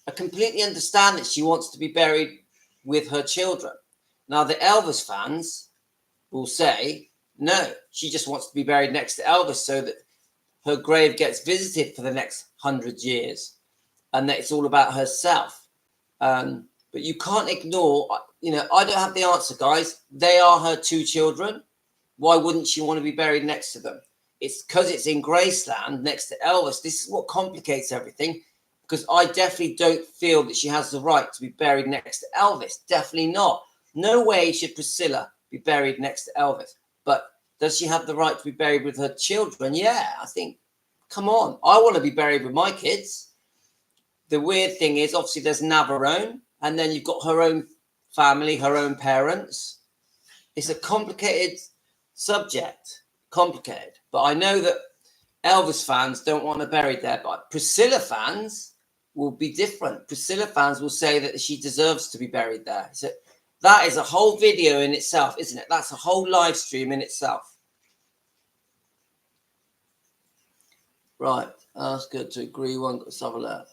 I completely understand that she wants to be buried with her children. Now, the Elvis fans will say, no, she just wants to be buried next to Elvis so that her grave gets visited for the next 100 years and that it's all about herself. But you can't ignore, I don't have the answer, guys. They are her two children. Why wouldn't she want to be buried next to them? It's because it's in Graceland next to Elvis. This is what complicates everything. Because I definitely don't feel that she has the right to be buried next to Elvis. Definitely not. No way should Priscilla be buried next to Elvis. But does she have the right to be buried with her children? Yeah, I think, come on. I want to be buried with my kids. The weird thing is, obviously, there's Navarone. And then you've got her own family, her own parents. It's a complicated subject. Complicated. But I know that Elvis fans don't want her buried there. But Priscilla fans, will be different. Priscilla fans will say that she deserves to be buried there. So that is a whole video in itself, isn't it? That's a whole live stream in itself. Right. Ask her to agree one. Let's have a look.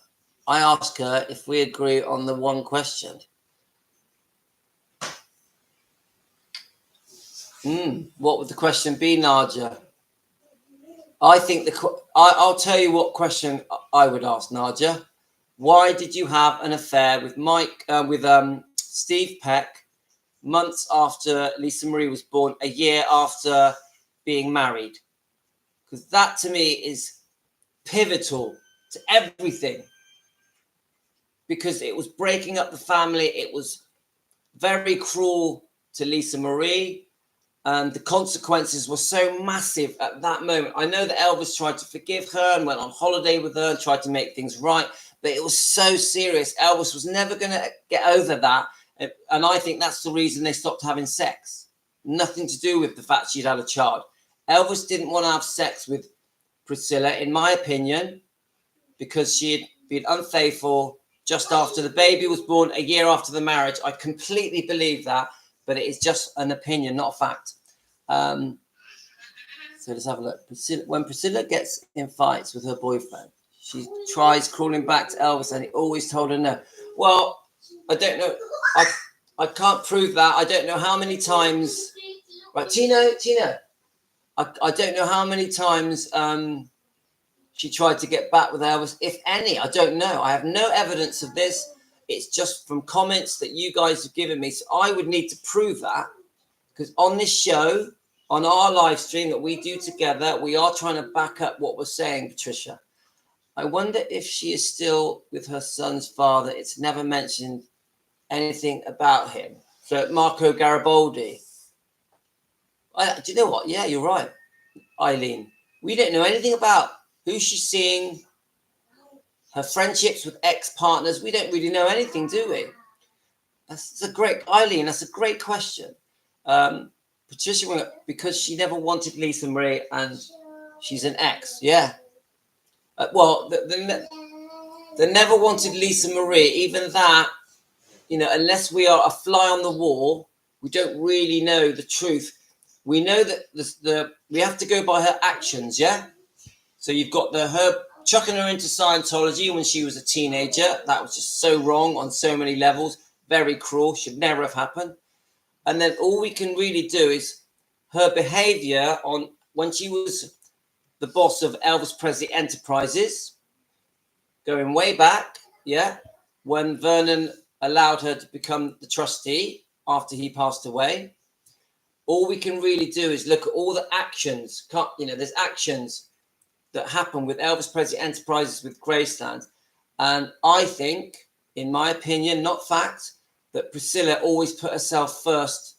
I ask her if we agree on the one question. What would the question be, Nadia? I think I'll tell you what question I would ask, Nadia. Why did you have an affair with Steve Peck months after Lisa Marie was born, a year after being married? Because that to me is pivotal to everything. Because it was breaking up the family. It was very cruel to Lisa Marie. And the consequences were so massive at that moment. I know that Elvis tried to forgive her and went on holiday with her and tried to make things right, but it was so serious. Elvis was never going to get over that. And I think that's the reason they stopped having sex. Nothing to do with the fact she'd had a child. Elvis didn't want to have sex with Priscilla, in my opinion, because she had been unfaithful just after the baby was born, a year after the marriage. I completely believe that. But it is just an opinion, not a fact. So let's have a look. When Priscilla gets in fights with her boyfriend, she tries calling back to Elvis and he always told her no. Well, I don't know. I can't prove that. I don't know how many times. Right, Tino. I don't know how many times she tried to get back with Elvis, if any. I don't know. I have no evidence of this. It's just from comments that you guys have given me. So I would need to prove that, because on this show, on our live stream that we do together, we are trying to back up what we're saying, Patricia. I wonder if she is still with her son's father. It's never mentioned anything about him. So Marco Garibaldi. Do you know what? Yeah, you're right, Eileen. We don't know anything about who she's seeing, her friendships with ex-partners. We don't really know anything, do we? That's a great, Eileen, that's a great question. Patricia, because she never wanted Lisa Marie and she's an ex. Yeah. They never wanted Lisa Marie. Even that, unless we are a fly on the wall, we don't really know the truth. We know that we have to go by her actions, yeah? So you've got her chucking her into Scientology when she was a teenager. That was just so wrong on so many levels. Very cruel. Should never have happened. And then all we can really do is her behavior when she was the boss of Elvis Presley Enterprises, going way back, yeah, when Vernon allowed her to become the trustee after he passed away. All we can really do is look at all the actions. There's actions that happen with Elvis Presley Enterprises with Graceland. And I think, in my opinion, not fact, that Priscilla always put herself first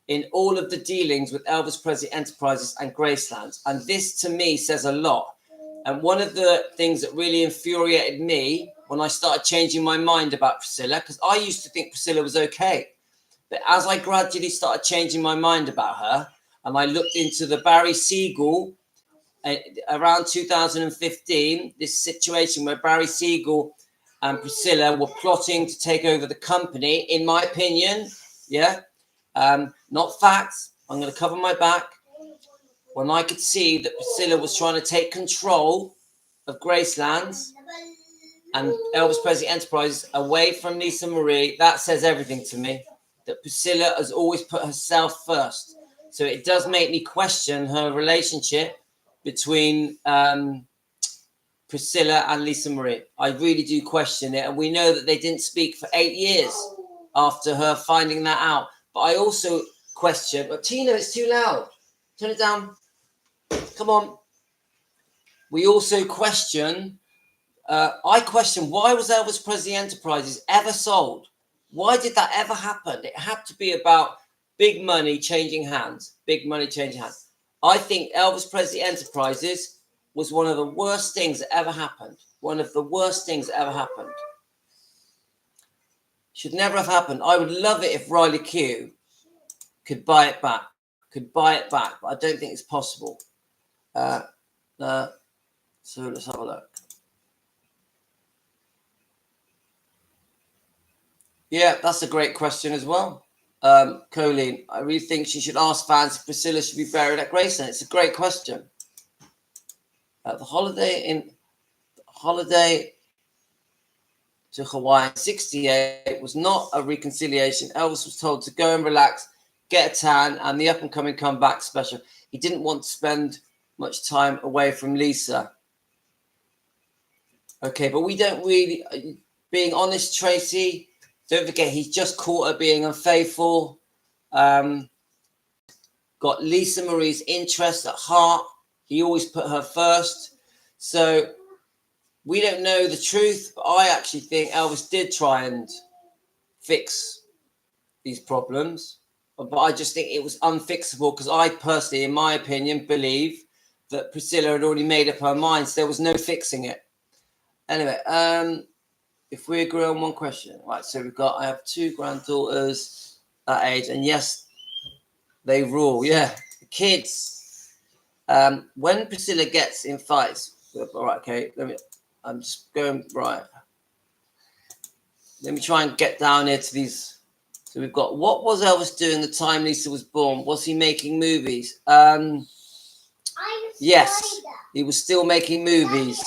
in all of the dealings with Elvis Presley Enterprises and Graceland. And this, to me, says a lot. And one of the things that really infuriated me when I started changing my mind about Priscilla, because I used to think Priscilla was okay. But as I gradually started changing my mind about her, and I looked into the Barry Siegel, around 2015, this situation where Barry Siegel and Priscilla were plotting to take over the company, in my opinion, yeah, not facts. I'm going to cover my back. When I could see that Priscilla was trying to take control of Gracelands and Elvis Presley Enterprises away from Lisa Marie, that says everything to me. That Priscilla has always put herself first. So it does make me question her relationship between Priscilla and Lisa Marie. I really do question it. And we know that they didn't speak for 8 years after her finding that out. But I also question, but Tina, it's too loud. Turn it down. Come on. We also question, I question, why was Elvis Presley Enterprises ever sold? Why did that ever happen? It had to be about big money changing hands. Big money changing hands. I think Elvis Presley Enterprises was one of the worst things that ever happened. One of the worst things that ever happened. Should never have happened. I would love it if Riley Q could buy it back. But I don't think it's possible. So let's have a look. Yeah, that's a great question as well. Colleen, I really think she should ask fans if Priscilla should be buried at Graceland. It's a great question. The holiday to Hawaii in 68 was not a reconciliation. Elvis was told to go and relax, get a tan, and the up-and-coming comeback special. He didn't want to spend much time away from Lisa. Okay, but we don't really, being honest, Tracy, don't forget, he's just caught her being unfaithful. Got Lisa Marie's interest at heart. He always put her first. So we don't know the truth, but I actually think Elvis did try and fix these problems. But I just think it was unfixable because I personally, in my opinion, believe that Priscilla had already made up her mind. So there was no fixing it. Anyway, if we agree on one question, right? So I have 2 granddaughters that age, and yes, they rule. Yeah, the kids. When Priscilla gets in fights, all right, okay. I'm just going right. Let me try and get down here to these. So we've got, what was Elvis doing the time Lisa was born? Was he making movies? Yes, he was still making movies.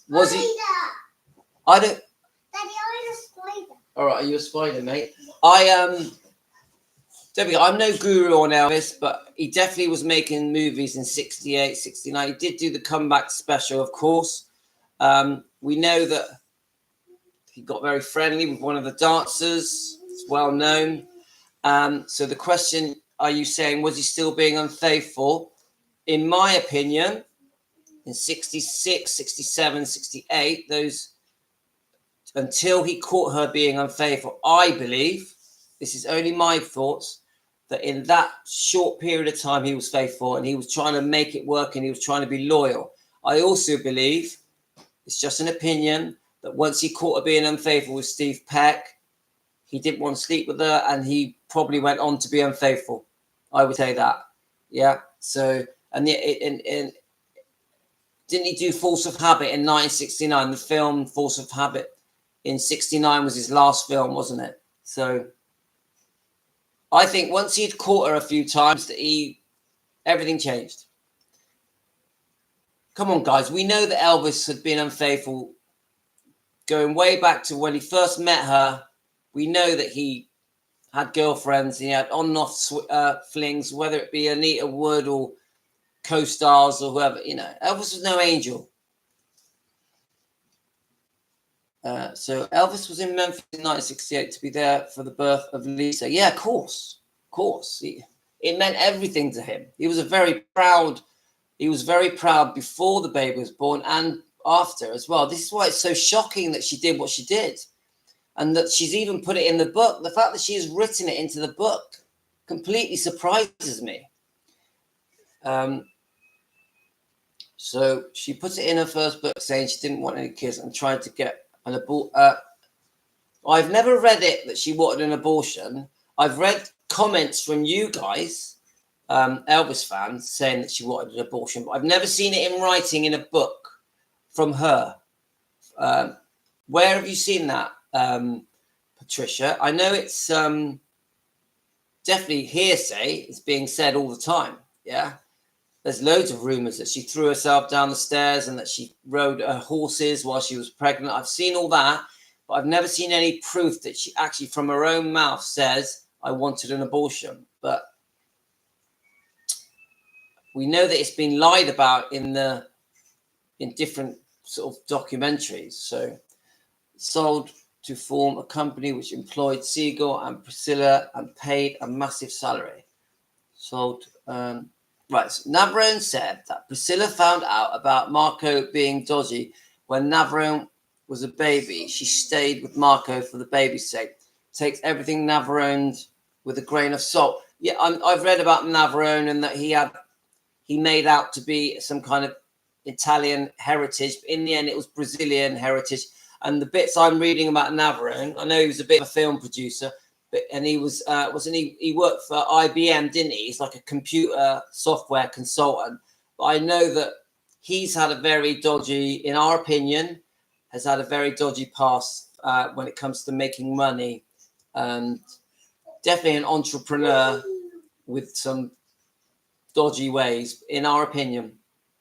Was he? I don't. Daddy, I'm a spider. All right, are you a spider, mate? I'm no guru on Elvis, but he definitely was making movies in 68, 69. He did do the comeback special, of course. We know that he got very friendly with one of the dancers. It's well known. So the question, are you saying, was he still being unfaithful? In my opinion, in 66, 67, 68, until he caught her being unfaithful, I believe, this is only my thoughts, that in that short period of time he was faithful and he was trying to make it work and he was trying to be loyal. I also believe, it's just an opinion, that once he caught her being unfaithful with Steve Peck, he didn't want to sleep with her and he probably went on to be unfaithful. I would say that. Yeah. So, and didn't he do Force of Habit in 1969? The film Force of Habit in 69 was his last film, wasn't it? So I think once he'd caught her a few times, everything changed. Come on, guys. We know that Elvis had been unfaithful going way back to when he first met her. We know that he had girlfriends. He had on and off flings, whether it be Anita Wood or co-stars or whoever. Elvis was no angel. So Elvis was in Memphis in 1968 to be there for the birth of Lisa. Yeah, of course. It meant everything to him. He was very proud before the baby was born and after as well. This is why it's so shocking that she did what she did. And that she's even put it in the book. The fact that she has written it into the book completely surprises me. So she puts it in her first book saying she didn't want any kids and tried to get an abortion. I've never read it that she wanted an abortion. I've read comments from you guys, Elvis fans, saying that she wanted an abortion, but I've never seen it in writing in a book from her. Where have you seen that, Patricia? I know it's definitely hearsay. It's being said all the time. Yeah. There's loads of rumors that she threw herself down the stairs and that she rode her horses while she was pregnant. I've seen all that, but I've never seen any proof that she actually from her own mouth says, I wanted an abortion. But we know that it's been lied about in different sort of documentaries. So sold to form a company which employed Siegel and Priscilla and paid a massive salary. Sold... Right, so Navarone said that Priscilla found out about Marco being dodgy when Navarone was a baby. She stayed with Marco for the baby's sake. Takes everything Navarone with a grain of salt. Yeah, I've read about Navarone and that he made out to be some kind of Italian heritage. But in the end, it was Brazilian heritage. And the bits I'm reading about Navarone, I know he was a bit of a film producer. And he was, he worked for IBM, didn't he? He's like a computer software consultant. But I know that he's had a very dodgy, in our opinion, has had a very dodgy past when it comes to making money and definitely an entrepreneur with some dodgy ways, in our opinion.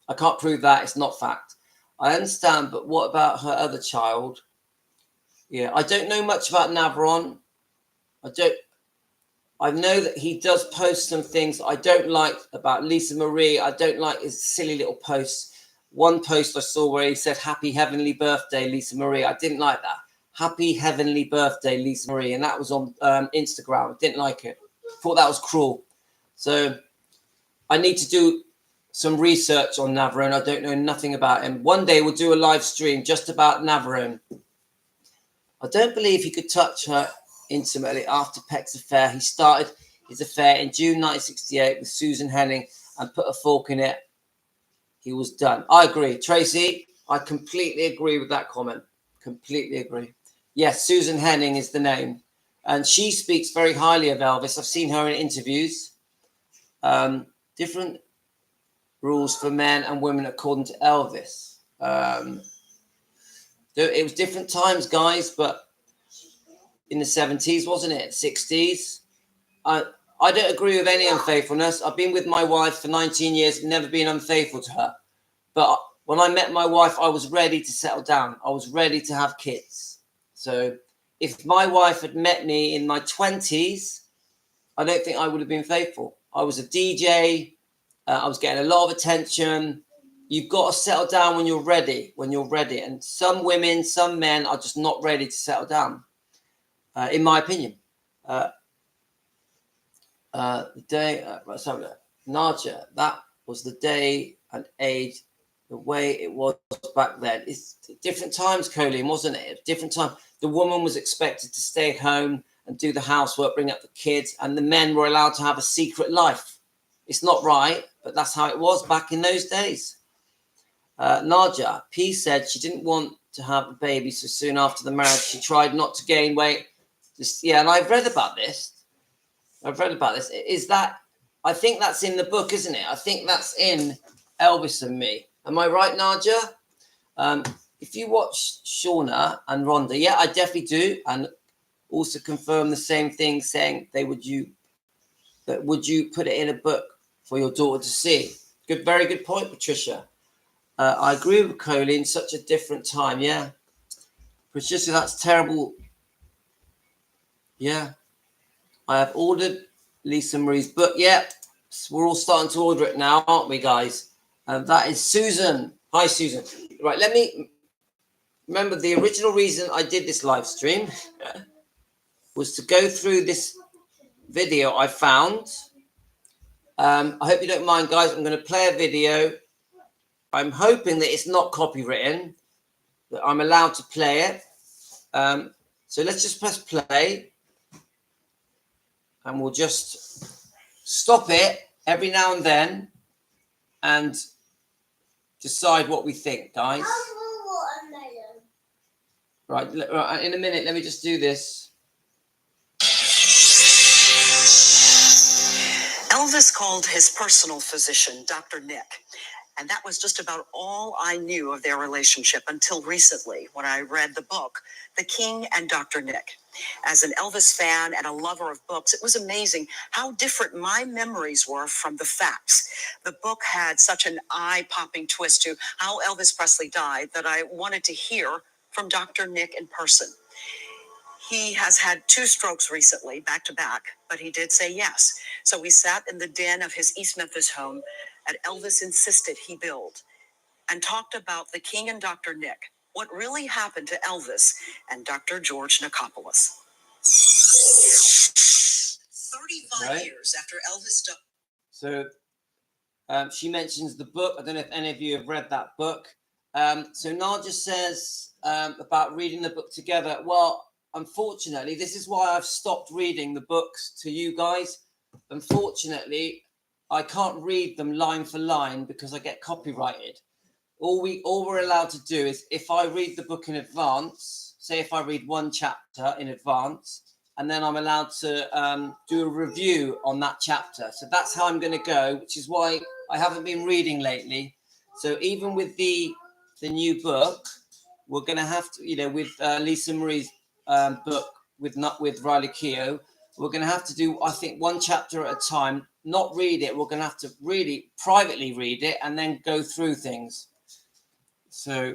I can't prove that. It's not fact. I understand, but what about her other child? Yeah, I don't know much about Navron. I know that he does post some things I don't like about Lisa Marie. I don't like his silly little posts. One post I saw where he said, "Happy heavenly birthday, Lisa Marie." I didn't like that. Happy heavenly birthday, Lisa Marie. And that was on Instagram. I didn't like it. Thought that was cruel. So I need to do some research on Navarone. I don't know nothing about him. One day we'll do a live stream just about Navarone. I don't believe he could touch her intimately after Peck's affair. He started his affair in June 1968 with Susan Henning and put a fork in it. He was done. I agree. Tracy, I completely agree with that comment. Completely agree. Yes, Susan Henning is the name. And she speaks very highly of Elvis. I've seen her in interviews. Different rules for men and women according to Elvis. It was different times, guys, but in the 70s, wasn't it? 60s. I don't agree with any unfaithfulness. I've been with my wife for 19 years, never been unfaithful to her. But when I met my wife, I was ready to settle down. I was ready to have kids. So if my wife had met me in my 20s, I don't think I would have been faithful. I was a DJ. I was getting a lot of attention. You've got to settle down when you're ready, And some women, some men are just not ready to settle down, in my opinion. The day, let's have a look. Naja, that was the day and age, the way it was back then. It's different times, Colleen, wasn't it? Different time. The woman was expected to stay at home and do the housework, bring up the kids, and the men were allowed to have a secret life. It's not right, but that's how it was back in those days. Naja P said she didn't want to have a baby, so soon after the marriage, she tried not to gain weight. And I've read about this. Is that, I think that's in the book, isn't it? I think that's in Elvis and Me. Am I right, Naja? If you watch Shauna and Rhonda, yeah, I definitely do. And also confirm the same thing, saying would you put it in a book for your daughter to see? Very good point, Patricia. I agree with Colleen, such a different time, yeah. Patricia, that's terrible. Yeah. I have ordered Lisa Marie's book. Yeah, we're all starting to order it now, aren't we, guys? And that is Susan. Hi, Susan. Right, let me remember the original reason I did this live stream was to go through this video I found. I hope you don't mind, guys. I'm going to play a video. I'm hoping that it's not copywritten, that I'm allowed to play it. So let's just press play. And we'll just stop it every now and then and decide what we think, guys. Right, in a minute, let me just do this. Elvis called his personal physician, Dr. Nick. And that was just about all I knew of their relationship until recently when I read the book, The King and Dr. Nick. As an Elvis fan and a lover of books, it was amazing how different my memories were from the facts. The book had such an eye-popping twist to how Elvis Presley died that I wanted to hear from Dr. Nick in person. He has had 2 strokes recently, back to back, but he did say yes. So we sat in the den of his East Memphis home that Elvis insisted he build and talked about the King and Dr. Nick, what really happened to Elvis and Dr. George Nikopoulos. 35 years after Elvis died. So she mentions the book. I don't know if any of you have read that book. So Naja says about reading the book together. Well, unfortunately, this is why I've stopped reading the books to you guys. Unfortunately, I can't read them line for line because I get copyrighted. All we're allowed to do is if I read the book in advance, say if I read one chapter in advance, and then I'm allowed to do a review on that chapter. So that's how I'm going to go, which is why I haven't been reading lately. So even with the new book, we're going to have to, with Lisa Marie's book, with Riley Keough. We're going to have to do, I think, one chapter at a time. Not read it. We're going to have to really privately read it and then go through things. So.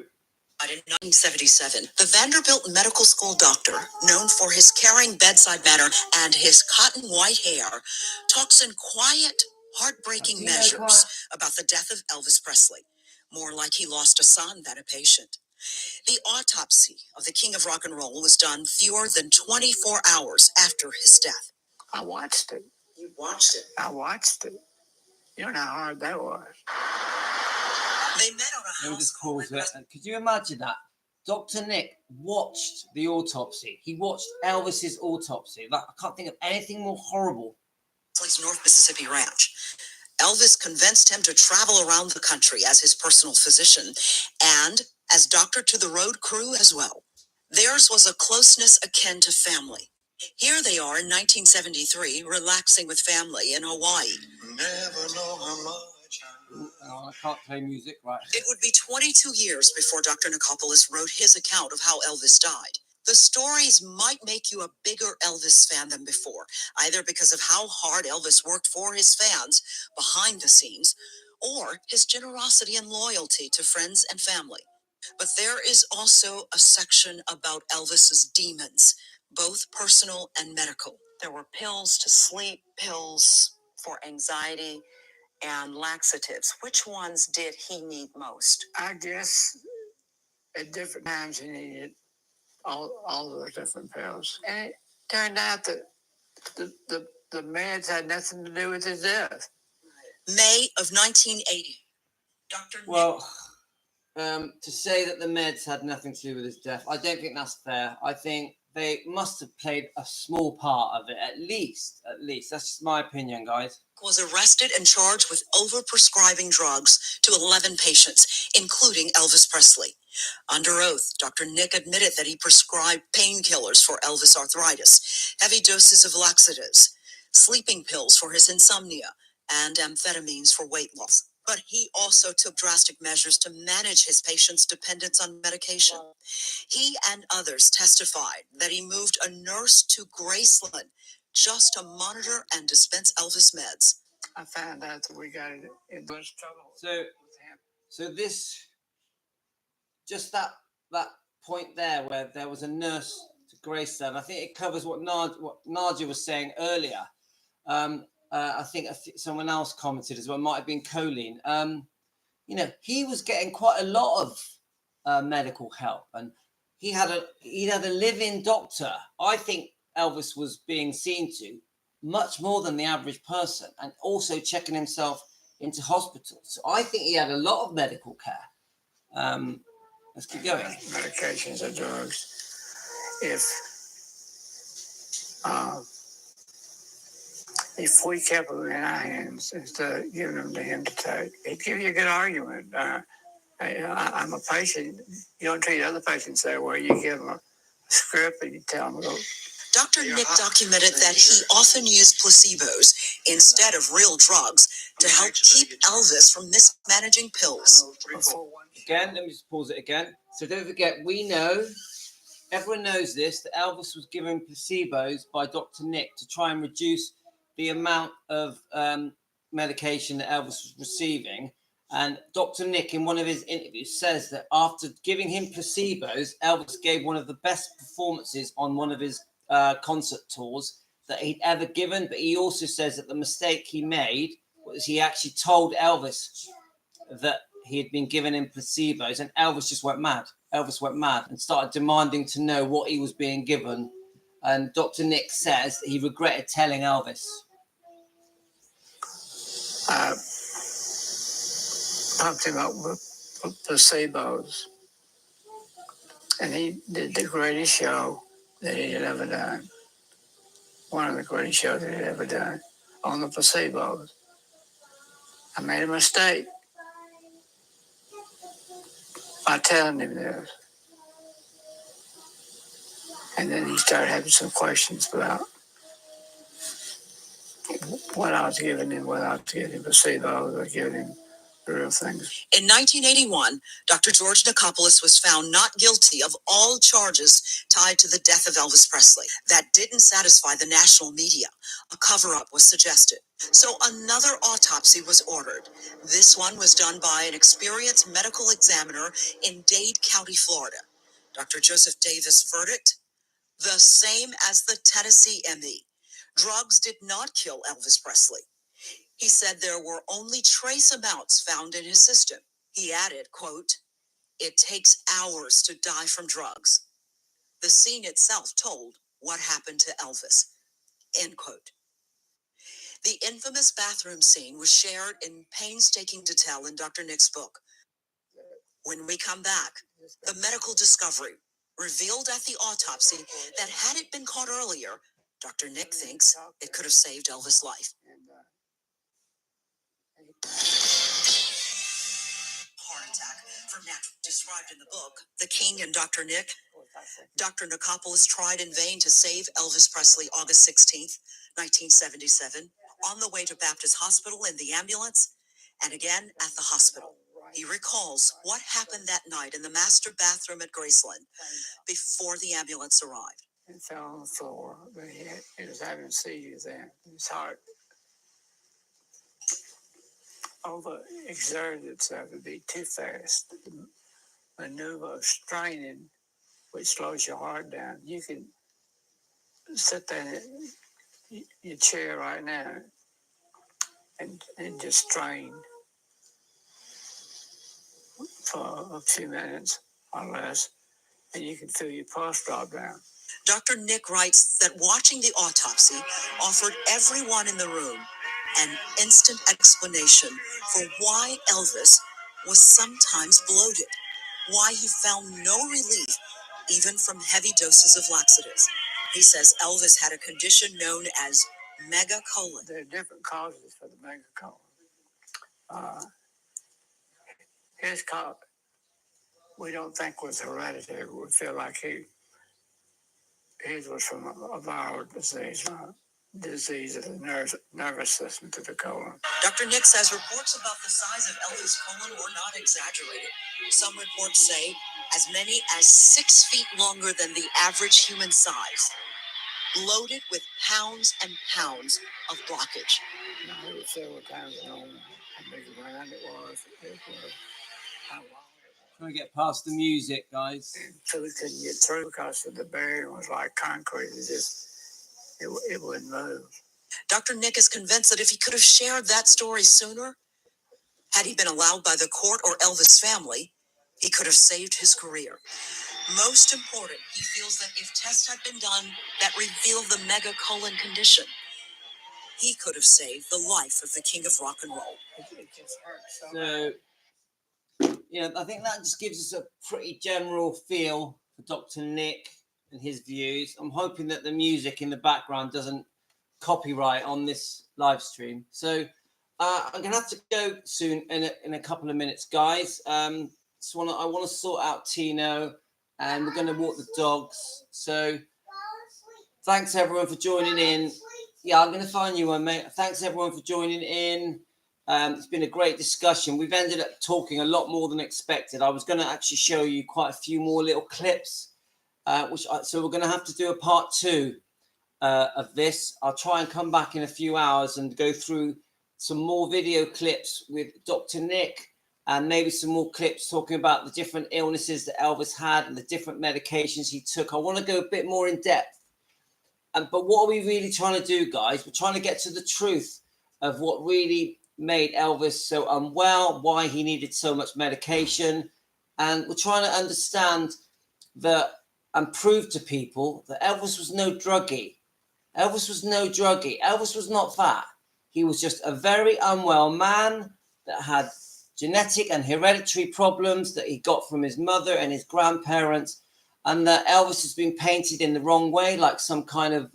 In 1977, the Vanderbilt Medical School doctor, known for his caring bedside manner and his cotton white hair, talks in quiet, heartbreaking measures about the death of Elvis Presley, more like he lost a son than a patient. The autopsy of the king of rock and roll was done fewer than 24 hours after his death. I watched it. You watched it? I watched it. You know how hard that was. They met on a house. Let me just pause it. Could you imagine that? Dr. Nick watched the autopsy. He watched Elvis's autopsy. Like, I can't think of anything more horrible. Presley's North Mississippi ranch. Elvis convinced him to travel around the country as his personal physician and as doctor to the road crew as well. Theirs was a closeness akin to family. Here they are in 1973, relaxing with family in Hawaii. Never know how much I can't play music, right? It would be 22 years before Dr. Nicopolis wrote his account of how Elvis died. The stories might make you a bigger Elvis fan than before, either because of how hard Elvis worked for his fans behind the scenes, or his generosity and loyalty to friends and family. But there is also a section about Elvis's demons, both personal and medical. There were pills to sleep, pills for anxiety, and laxatives. Which ones did he need most? I guess at different times he needed all of the different pills. And it turned out that the meds had nothing to do with his death. May of 1980. Dr. Well, to say that the meds had nothing to do with his death, I don't think that's fair. I think they must have played a small part of it, at least. That's just my opinion, guys. Was arrested and charged with overprescribing drugs to 11 patients, including Elvis Presley. Under oath, Dr. Nick admitted that he prescribed painkillers for Elvis arthritis, heavy doses of laxatives, sleeping pills for his insomnia, and amphetamines for weight loss. But he also took drastic measures to manage his patients' dependence on medication. He and others testified that he moved a nurse to Graceland just to monitor and dispense Elvis meds. I found out that we got into trouble with him. So this, just that point there where there was a nurse to Graceland, I think it covers what Nadia was saying earlier. I think someone else commented as well. It might have been Colleen. He was getting quite a lot of medical help, and he had a live-in doctor. I think Elvis was being seen to much more than the average person, and also checking himself into hospital. So I think he had a lot of medical care. Let's keep going. Medications or drugs. If we kept them in our hands instead of giving them to him to take, he'd give you a good argument. I'm a patient. You don't treat other patients that way. You give them a script and you tell them to go. Dr. Nick documented that he often used placebos instead of real drugs to help keep Elvis from mismanaging pills. Again, let me just pause it again. So don't forget, everyone knows this, that Elvis was given placebos by Dr. Nick to try and reduce the amount of medication that Elvis was receiving. And Dr. Nick, in one of his interviews, says that after giving him placebos, Elvis gave one of the best performances on one of his concert tours that he'd ever given. But he also says that the mistake he made was he actually told Elvis that he had been given him placebos, and Elvis just went mad. Elvis went mad and started demanding to know what he was being given. And Dr. Nick says that he regretted telling Elvis. Pumped him up with placebos, and he did the greatest show that he had ever done. One of the greatest shows that he had ever done on the placebos. I made a mistake by telling him this. And then he started having some questions about what I was giving him, whether I was giving him placebos or giving him real things. In 1981, Dr. George Nicopolis was found not guilty of all charges tied to the death of Elvis Presley. That didn't satisfy the national media. A cover-up was suggested. So another autopsy was ordered. This one was done by an experienced medical examiner in Dade County, Florida. Dr. Joseph Davis' verdict? The same as the Tennessee ME. Drugs did not kill Elvis Presley. He said there were only trace amounts found in his system. He added, quote, "It takes hours to die from drugs." The scene itself told what happened to Elvis, end quote. The infamous bathroom scene was shared in painstaking detail in Dr. Nick's book. When we come back, the medical discovery revealed at the autopsy that had it been caught earlier, Dr. Nick thinks it could have saved Elvis' life. Heart attack from natural described in the book, The King and Dr. Nick. Dr. Nicopolis tried in vain to save Elvis Presley August 16th, 1977, on the way to Baptist Hospital in the ambulance, and again at the hospital. He recalls what happened that night in the master bathroom at Graceland before the ambulance arrived. He fell on the floor, but he was having seizures then. His heart overexerted itself to be too fast. The maneuver of straining, which slows your heart down. You can sit there in your chair right now and just strain for a few minutes or less, and you can feel your pulse drop down. Dr. Nick writes that watching the autopsy offered everyone in the room an instant explanation for why Elvis was sometimes bloated, why he found no relief even from heavy doses of laxatives. He says Elvis had a condition known as megacolon. There are different causes for the megacolon. His cause, we don't think was hereditary. We feel like his was from a viral disease of the nervous system to the colon. Dr. Nick says reports about the size of Elvis' colon were not exaggerated. Some reports say as many as 6 feet longer than the average human size, loaded with pounds and pounds of blockage. There were several times known how big around it was, how long it was. Trying to get past the music, guys. So we couldn't get through because the barrier was like concrete. It wouldn't move. Dr. Nick is convinced that if he could have shared that story sooner, had he been allowed by the court or Elvis' family, he could have saved his career. Most important, he feels that if tests had been done that revealed the megacolon condition, he could have saved the life of the king of rock and roll. It just hurts so So, I think that just gives us a pretty general feel for Dr. Nick and his views. I'm hoping that the music in the background doesn't copyright on this live stream. So I'm gonna have to go soon in a couple of minutes, guys. I want to sort out Tino, and we're going to walk the dogs. So thanks everyone for joining in. Yeah, I'm going to find you one, mate. Thanks everyone for joining in. It's been a great discussion. We've ended up talking a lot more than expected. I was going to actually show you quite a few more little clips, so we're going to have to do a part 2 of this. I'll try and come back in a few hours and go through some more video clips with Dr. Nick, and maybe some more clips talking about the different illnesses that Elvis had and the different medications he took. I want to go a bit more in depth. But what are we really trying to do, guys? We're trying to get to the truth of what really made Elvis so unwell, why he needed so much medication. And we're trying to understand and prove to people that Elvis was no druggie. Elvis was no druggie. Elvis was not fat. He was just a very unwell man that had genetic and hereditary problems that he got from his mother and his grandparents, and that Elvis has been painted in the wrong way, like some kind of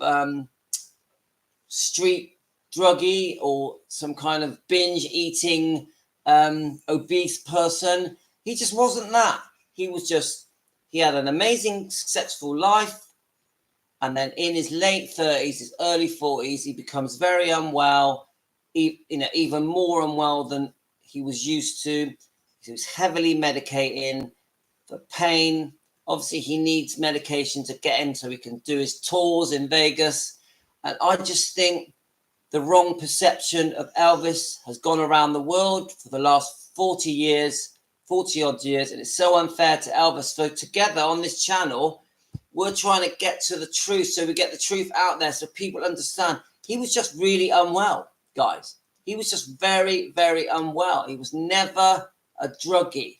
street druggie or some kind of binge eating obese person. He just wasn't that. He had an amazing, successful life. And then in his late 30s, his early 40s, he becomes very unwell, even more unwell than he was used to. He was heavily medicating for pain. Obviously, he needs medication to get him so he can do his tours in Vegas. And I just think the wrong perception of Elvis has gone around the world for the last 40 odd years. And it's so unfair to Elvis. So together on this channel, we're trying to get to the truth. So we get the truth out there so people understand. He was just really unwell, guys. He was just very, very unwell. He was never a druggie.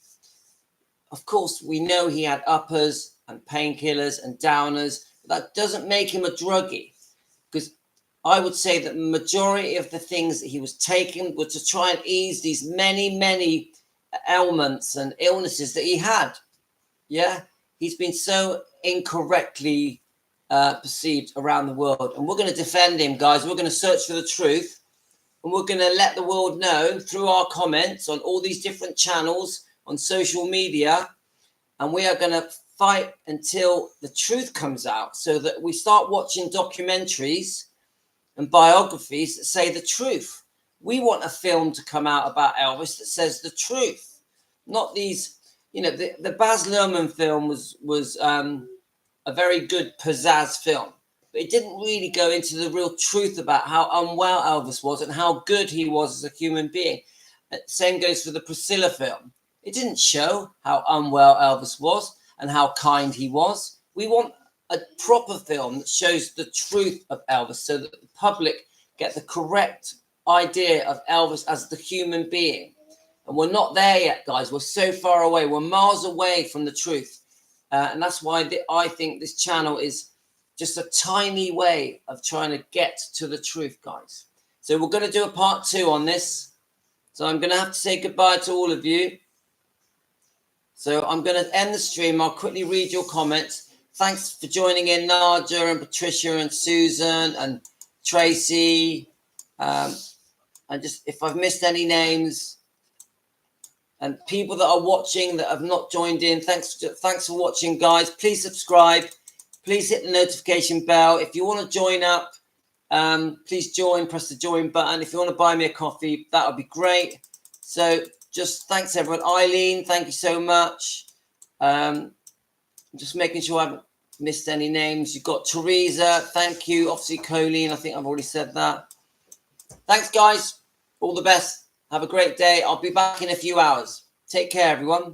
Of course, we know he had uppers and painkillers and downers. But that doesn't make him a druggie. Because I would say that the majority of the things that he was taking were to try and ease these many, many ailments and illnesses that he had. Yeah, he's been so incorrectly perceived around the world. And we're going to defend him, guys. We're going to search for the truth. And we're going to let the world know through our comments on all these different channels on social media. And we are going to fight until the truth comes out so that we start watching documentaries and biographies that say the truth. We want a film to come out about Elvis that says the truth, not these, you know, the Baz Luhrmann film was a very good pizzazz film. But it didn't really go into the real truth about how unwell Elvis was and how good he was as a human being. Same goes for the Priscilla film. It didn't show how unwell Elvis was and how kind he was. We want a proper film that shows the truth of Elvis so that the public get the correct idea of Elvis as the human being. And we're not there yet, guys. We're so far away. We're miles away from the truth. And that's why I think this channel is just a tiny way of trying to get to the truth, guys. So we're going to do a part 2 on this. So I'm going to have to say goodbye to all of you. So I'm going to end the stream. I'll quickly read your comments. Thanks for joining in, Nadia and Patricia and Susan and Tracy. And just if I've missed any names and people that are watching that have not joined in, thanks for watching, guys. Please subscribe. Please hit the notification bell. If you want to join up, please join. Press the join button. If you want to buy me a coffee, that would be great. So just thanks, everyone. Eileen, thank you so much. Just making sure I haven't missed any names. You've got Teresa. Thank you. Obviously, Colleen. I think I've already said that. Thanks, guys. All the best. Have a great day. I'll be back in a few hours. Take care, everyone.